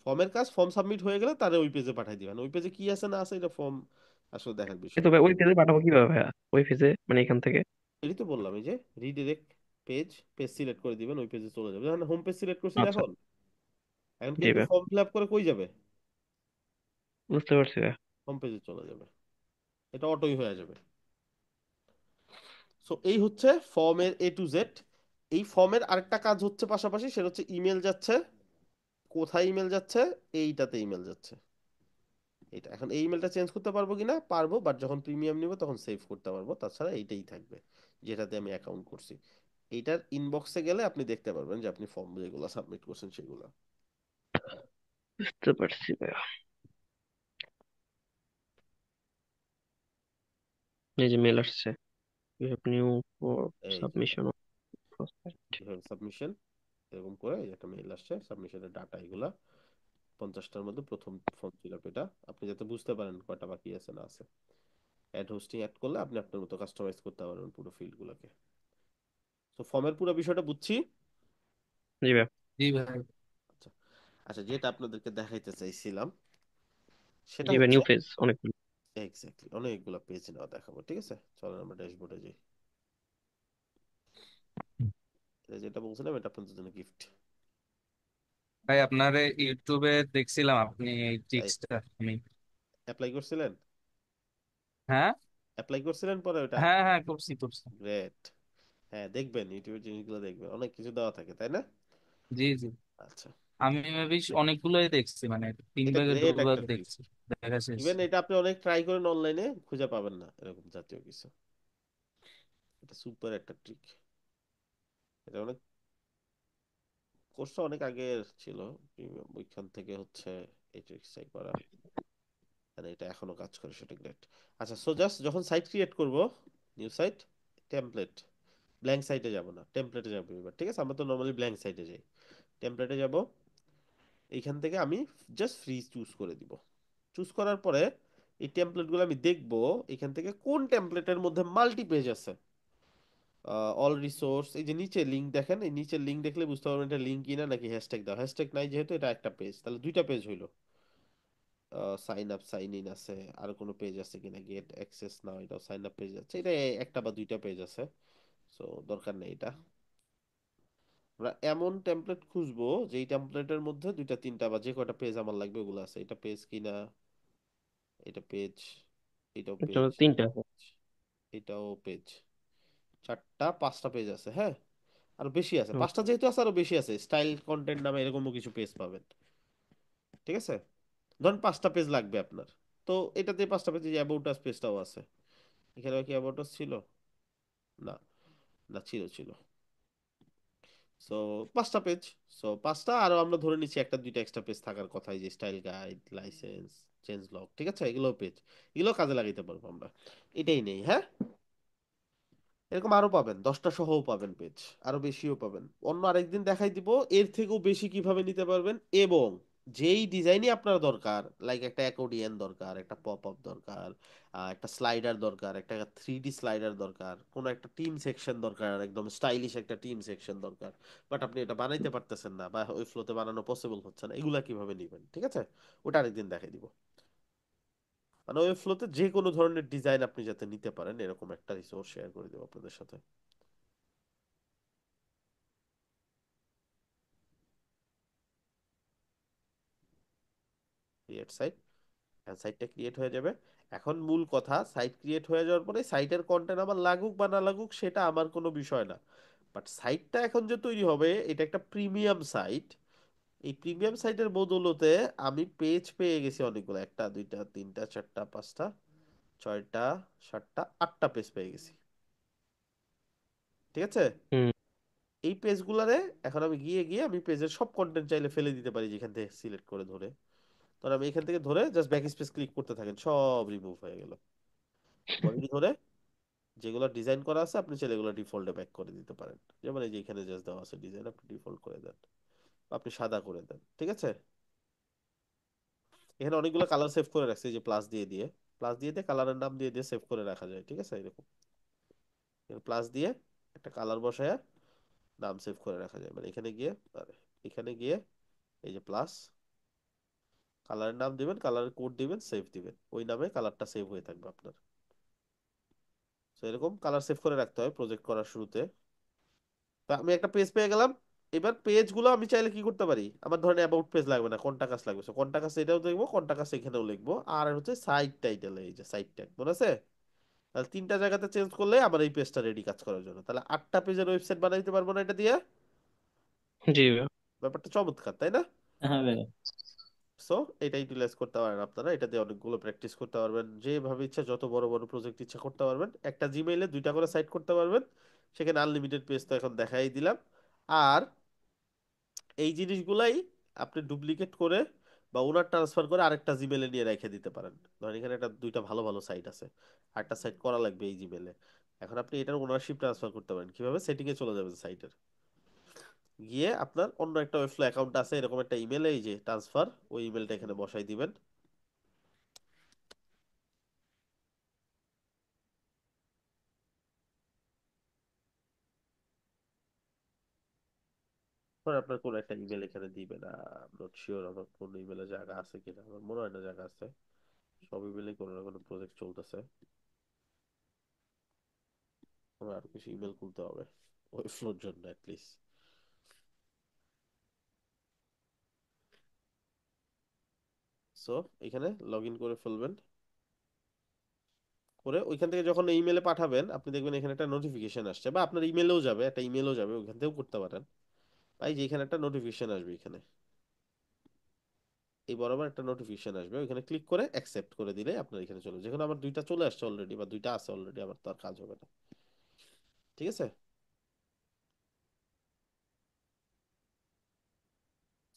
ফর্মের কাজ, ফর্ম সাবমিট হয়ে গেলে তারে ওই পেজে পাঠাই দিবেন, ওই পেজে কি আছে না আছে এটা ফর্ম আসলে দেখার বিষয় তো না। ভাই ওই পেজে পাঠাবো কিভাবে ভাইয়া, ওই পেজে মানে এখান থেকে? এটাই তো বললাম, এই যে রিডিরেক্ট পেজ, পেজ সিলেক্ট করে দিবেন, ওই পেজে চলে যাবে। যখন হোম পেজ সিলেক্ট করছি আচ্ছা। এখন, এখন জি কিন্তু ভাই, ফর্ম ফিল আপ করে কই যাবে, বুঝতে পারছি ভাই। হোম পেজে চলে যাবে, এটা অটোই হয়ে যাবে। সো এই হচ্ছে ফর্মের A to Z। এই ফর্মের আরেকটা কাজ হচ্ছে পাশাপাশি, সেটা হচ্ছে ইমেল যাচ্ছে, কোথায় ইমেল যাচ্ছে, এইটাতে ইমেল যাচ্ছে। এটা এখন এই ইমেলটা চেঞ্জ করতে পারবো কিনা, পারবো, বাট যখন প্রিমিয়াম নিব তখন সেভ করতে পারবো, তাছাড়া এইটাই থাকবে যেটাতে আমি অ্যাকাউন্ট করছি। এইটার ইনবক্সে গেলে আপনি দেখতে পারবেন যে আপনি ফর্ম যেগুলো সাবমিট করছেন সেগুলো। বুঝতে পারছি ভাইয়া। এই যে মেল আসছে, ইউ হ্যাভ নিউ ফর এই যে সাবমিশন অফ প্রসপেক্ট। কিভাবে সাবমিশন, এরকম করে এই যে একটা মেইল আসছে, সাবমিশনের ডাটা এগুলা 50টার মধ্যে প্রথম ফর্ম ফিল আপ, এটা আপনি যাতে বুঝতে পারেন কয়টা বাকি আছে না আছে। অ্যাড হোস্টিং অ্যাড করলে আপনি আপনার মতো কাস্টমাইজ করতে পারবেন পুরো ফিল্ড গুলোকে। তো ফর্মের পুরো বিষয়টা বুঝছি। জি ভাই। জি ভাই। আচ্ছা, আচ্ছা, যেটা আপনাদেরকে দেখাইতে চাইছিলাম সেটা জি ভাই, হচ্ছে, নিউ পেজ অনেক। এক্স্যাক্টলি অনেকগুলো পেজ নেওয়া দেখাবো, ঠিক আছে, চলেন আমরা ড্যাশবোর্ডে যাই। এটা যেটা বলছিলাম এটা আপনাদের জন্য গিফট। ভাই আপনার ইউটিউবে দেখছিলাম আপনি এই তাই ট্রিক্সটা আমি। অ্যাপ্লাই করছিলেন, হ্যাঁ অ্যাপ্লাই করছিলেন পরে ওটা? হ্যাঁ হ্যাঁ, করছি করছি। গ্রেট। হ্যাঁ, দেখবেন ইউটিউবের জিনিসগুলো দেখবেন, অনেক কিছু দেওয়া থাকে, তাই না? জি জি। আচ্ছা, আমি মেবি অনেকগুলোই দেখছি, মানে তিন এটা ভাগে গ্রেট দুবার একটা ট্রিক। দেখছি, দেখা শেষ। ইভেন এটা আপনি অনেক ট্রাই করেন, অনলাইনে খুঁজে পাবেন না এরকম জাতীয় কিছু। এটা সুপার একটা ট্রিক। এটা অনেক কোর্সটা অনেক আগের ছিল, প্রিমিয়াম ওইখান থেকে হচ্ছে এই ট্রিক্সটাই করা, আর এটা এখনো কাজ করে, সেটা গ্রেট। আচ্ছা, সো জাস্ট যখন সাইট ক্রিয়েট করব, নিউ সাইট, টেমপ্লেট, ব্ল্যাঙ্ক সাইটে যাব না, টেমপ্লেটে যাবো এবার, ঠিক আছে, আমরা তো নর্মালি ব্ল্যাঙ্ক সাইটে যাই। টেমপ্লেটে যাব, এইখান থেকে আমি জাস্ট ফ্রি চুজ করে দিব। চুজ করার পরে এই টেমপ্লেটগুলো আমি দেখবো এখান থেকে কোন টেমপ্লেটের মধ্যে মাল্টি পেজ আছে। অল রিসোর্স, এই যে নিচে লিঙ্ক দেখেন, এই নিচের লিঙ্ক দেখলে বুঝতে পারবেন এটা লিঙ্ক কিনা নাকি হ্যাশট্যাগ দাও, হ্যাশট্যাগ নাই যেহেতু এটা একটা পেজ, তাহলে দুইটা পেজ হইলো। সাইন আপ সাইন ইন আছে, আর কোনো পেজ আছে কিনা, গেট অ্যাক্সেস নাও, এটা সাইন আপ পেজ আছে, এটা একটা বা দুইটা পেজ আছে, সো দরকার নেই এটা। আমরা এমন টেমপ্লেট খুঁজবো যেই টেমপ্লেটের মধ্যে দুইটা তিনটা বা যে কয়টা পেজ আমার লাগবে ওগুলো আছে, এটা পেজ কিনা, এটা পেজ, এটাও পেজ, তিনটা। এটাও পেজ, চারটা পাঁচটা পেজ আছে, হ্যাঁ, আরো বেশি আছে, হুম, পাঁচটা যেহেতু আছে আরো বেশি আছে, স্টাইল কন্টেন্ট নামে এরকমও কিছু পেজ পাবেন, ঠিক আছে। ধরুন পাঁচটা পেজ লাগবে আপনার, তো এটাতে পাঁচটা পেজ, অ্যাবাউট আস পেজটাও আছে, এখানে কি অ্যাবাউট আস ছিল? না, না ছিল ছিল। সো 5টা পেজ। সো 5টা, আরো আমরা ধরে নিচ্ছি একটা দুইটা এক্সট্রা পেজ থাকার কথা, এই যে style guide, licence, change log, ঠিক আছে, এগুলো পেজ, এগুলো কাজে লাগাইতে পারবো আমরা। এটাই নেই, হ্যাঁ। এরকম আরো পাবেন, 10টা সহও পাবেন পেজ, আরো বেশিও পাবেন। অন্য আরেকদিন দেখাই দিব এর থেকেও বেশি কিভাবে নিতে পারবেন, এবং যেই ডিজাইনই আপনার দরকার, লাইক একটা অ্যাকোর্ডিয়ান দরকার, একটা পপ আপ দরকার, একটা স্লাইডার দরকার, একটা 3D স্লাইডার দরকার, কোনো একটা টিম সেকশন দরকার, একদম স্টাইলিশ একটা টিম সেকশন দরকার, বাট আপনি এটা বানাইতে পারতেছেন না বা ওই ফ্লোতে বানানো পসিবল হচ্ছে না, এগুলা কিভাবে নিবেন, ঠিক আছে, ওটা আরেকদিন দেখাই দিব। মানে ওই ফ্লোতে যে কোনো ধরনের ডিজাইন আপনি যাতে নিতে পারেন, এরকম একটা রিসোর্স শেয়ার করে দেবো আপনাদের সাথে। ক্রিয়েট সাইট, সাইটটা ক্রিয়েট হয়ে যাবে। এখন মূল কথা, সাইট ক্রিয়েট হয়ে যাওয়ার পরে সাইটের কন্টেন্ট আমার লাগুক বা না লাগুক সেটা আমার কোনো বিষয় না, বাট সাইটটা এখন যে তৈরি হবে এটা একটা প্রিমিয়াম সাইট। এই প্রিমিয়াম সাইটের বদৌলতে আমি পেজ পেয়ে গেছি অনেকগুলো, একটা দুইটা তিনটা চারটা পাঁচটা ছয়টা সাতটা আটটা পেজ পেয়ে গেছি, ঠিক আছে। হুম। এই পেজগুলারে এখন আমি গিয়ে গিয়ে আমি পেজের সব কন্টেন্ট চাইলে ফেলে দিতে পারি, যেখান থেকে সিলেক্ট করে ধরে। ধর আমি এখান থেকে ধরে জাস্ট ব্যাক স্পেস ক্লিক করতে থাকেন, সব রিমুভ হয়ে গেল। বডি ধরে যেগুলো ডিজাইন করা আছে আপনি চাইলে এগুলো ডিফল্টে ব্যাক করে দিতে পারেন, যেমন এই যে এখানে জাস্ট দেওয়া আছে ডিজাইন, আপনি ডিফল্ট করে দেন বা আপনি সাদা করে দেন, ঠিক আছে। এখানে অনেকগুলো কালার সেভ করে রাখছে, এই যে প্লাস দিয়ে দিয়ে, প্লাস দিয়ে দিয়ে কালারের নাম দিয়ে দিয়ে সেভ করে রাখা যায়, ঠিক আছে, এরকম প্লাস দিয়ে একটা কালার বসায় নাম সেভ করে রাখা যায়, মানে এখানে গিয়ে আরে, এখানে গিয়ে এই যে প্লাস কালারের নাম দিবেন, কালারের কোড দিবেন, সেভ দিবেন, ওই নামে কালারটা সেভ হয়ে থাকবে আপনার। তো এরকম কালার সেভ করে রাখতে হয় প্রজেক্ট করার শুরুতে। তা আমি একটা পেজ পেয়ে গেলাম। এবার পেজ গুলো আমি চাইলে কি করতে পারি, আমার ধরেন অ্যাবাউট পেজ লাগবে না, কন্টাক্ট লাগবে, কন্টাক্ট এটাও দেখবো, কন্টাক্ট এখানেও লিখবো, আর হচ্ছে সাইট টাইটেল, এই যে সাইট ট্যাগ মনে আছে, তাহলে 3টা জায়গাতে চেঞ্জ করলে আমার এই পেজটা রেডি কাজ করার জন্য, তাহলে 8টা পেজের ওয়েবসাইট বানাইতে পারবো না এটা দিয়ে। জি ভাইয়া। ব্যাপারটা চমৎকার, তাই না? হ্যাঁ ভাই। সো এটা ইউটিলাইজ করতে পারেন আপনারা, এটা দিয়ে অনেকগুলো প্র্যাকটিস করতে পারবেন, যেভাবে ইচ্ছা যত বড় বড় প্রজেক্ট ইচ্ছা করতে পারবেন, একটা জিমেইলে 2টা করে সাইট করতে পারবেন, সেখানে আনলিমিটেড পেজ তো এখন দেখাই দিলাম। আর এই জিনিসগুলাই আপনি ডুপ্লিকেট করে বা ওনার ট্রান্সফার করে আরেকটা জিমেলে নিয়ে রেখে দিতে পারেন। ধরেন এখানে একটা দুইটা ভালো ভালো সাইট আছে, আরেকটা সাইট করা লাগবে এই জিমেলে, এখন আপনি এটার ওনারশিপ ট্রান্সফার করতে পারেন কিভাবে, সেটিং এ চলে যাবেন সাইটের, গিয়ে আপনার অন্য একটা ওয়েবফ্লো অ্যাকাউন্ট আছে এরকম একটা ইমেলে, এই যে ট্রান্সফার, ওই ইমেলটা এখানে বসাই দিবেন। ধর আপনার কোন একটা ইমেল এখানে দিবেন, নট শিওর আমার কোন ইমেলে জায়গা আছে কিনা, আমার মনে হয় না জায়গা আছে, সব ইমেলে কোনো না কোনো প্রজেক্ট চলতেছে, আমার আর কিছু ইমেল খুলতে হবে ওয়েবফ্লোর জন্য অ্যাটলিস্ট। সো এখানে লগ ইন করে ফেলবেন, করে ওইখান থেকে যখন ইমেলে পাঠাবেন আপনি দেখবেন এখানে একটা নোটিফিকেশন আসছে, বা আপনার ইমেলেও যাবে, একটা ইমেলও যাবে, ওইখান থেকেও করতে পারেন। তাই যে এখানে একটা নোটিফিকেশন আসবে, এখানে এই বরাবর একটা নোটিফিকেশন আসবে, ওইখানে ক্লিক করে অ্যাকসেপ্ট করে দিলে আপনার এখানে চলে, যেখানে আমার 2টা চলে আসছে অলরেডি বা 2টা আছে অলরেডি, আমার তো আর কাজ হবে না, ঠিক আছে।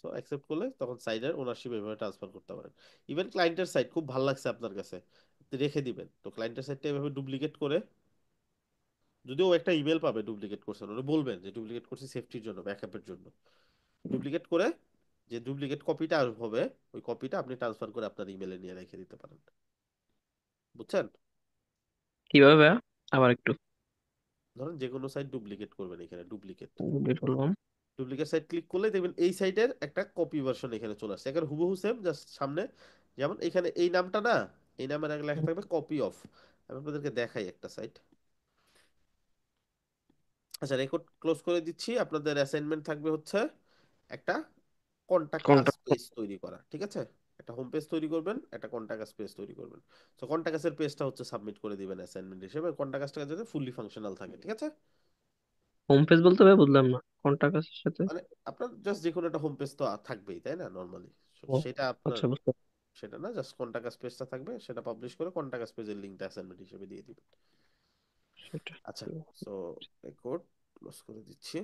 সো অ্যাকসেপ্ট করলে তখন সাইডের ওনারশিপ এভাবে ট্রান্সফার করতে পারেন। ইভেন ক্লায়েন্টের সাইট খুব ভালো লাগছে আপনার কাছে, আপনি রেখে দিবেন, তো ক্লায়েন্টের সাইটটা এভাবে ডুপ্লিকেট করে, যদিও ও একটা ইমেল পাবে ডুপ্লিকেট করছেন, ওরা বলবেন যে ডুপ্লিকেট করছি সেফটির জন্য, ব্যাকআপের জন্য, ডুপ্লিকেট করে যে ডুপ্লিকেট কপিটা হবে ওই কপিটা আপনি ট্রান্সফার করে আপনার ইমেলে নিয়ে রেখে দিতে পারেন, বুঝছেন। কিভাবে ভাইয়া? আবার একটু ধরেন যে কোনো সাইট ডুপ্লিকেট করবেন, এখানে ডুপ্লিকেট, বের করলাম। ডুপ্লিকেট সাইট ক্লিক করলে দেখবেন এই সাইটের একটা কপি ভার্সন এখানে চলে আসছে, এখানে হুবহু সেম, জাস্ট সামনে যেমন এখানে এই নামটা না, এই নামের আগে লেখা থাকবে কপি অফ। আমি আপনাদেরকে দেখাই একটা সাইট। আচ্ছা, রেকর্ড ক্লোজ করে দিচ্ছি, আপনাদের অ্যাসাইনমেন্ট থাকবে হচ্ছে একটা কন্টাক্ট আস কোনটা? পেজ তৈরি করা, ঠিক আছে। একটা হোম পেজ তৈরি করবেন, একটা কন্টাক্ট আস পেজ তৈরি করবেন। তো কন্টাক্ট আসের পেজটা হচ্ছে সাবমিট করে দিবেন অ্যাসাইনমেন্ট হিসেবে, কন্টাক্ট আসটা যাতে ফুললি ফাংশনাল থাকে, ঠিক আছে। হোম পেজ বলতে ভাই বুঝলাম না, কোনটা কাজের সাথে? মানে আপনার জাস্ট যে কোনো একটা হোম পেজ তো থাকবেই তাই না নরমালি, ও সেটা আপনার আচ্ছা, বুঝতে সেটা না, জাস্ট কন্টাক্ট পেজটা থাকবে, সেটা পাবলিশ করে কন্টাক্ট পেজের লিঙ্কটা অ্যাসাইনমেন্ট হিসেবে দিয়ে দিবেন। সেটা আচ্ছা, সো এই কোড ক্লোজ করে দিচ্ছি।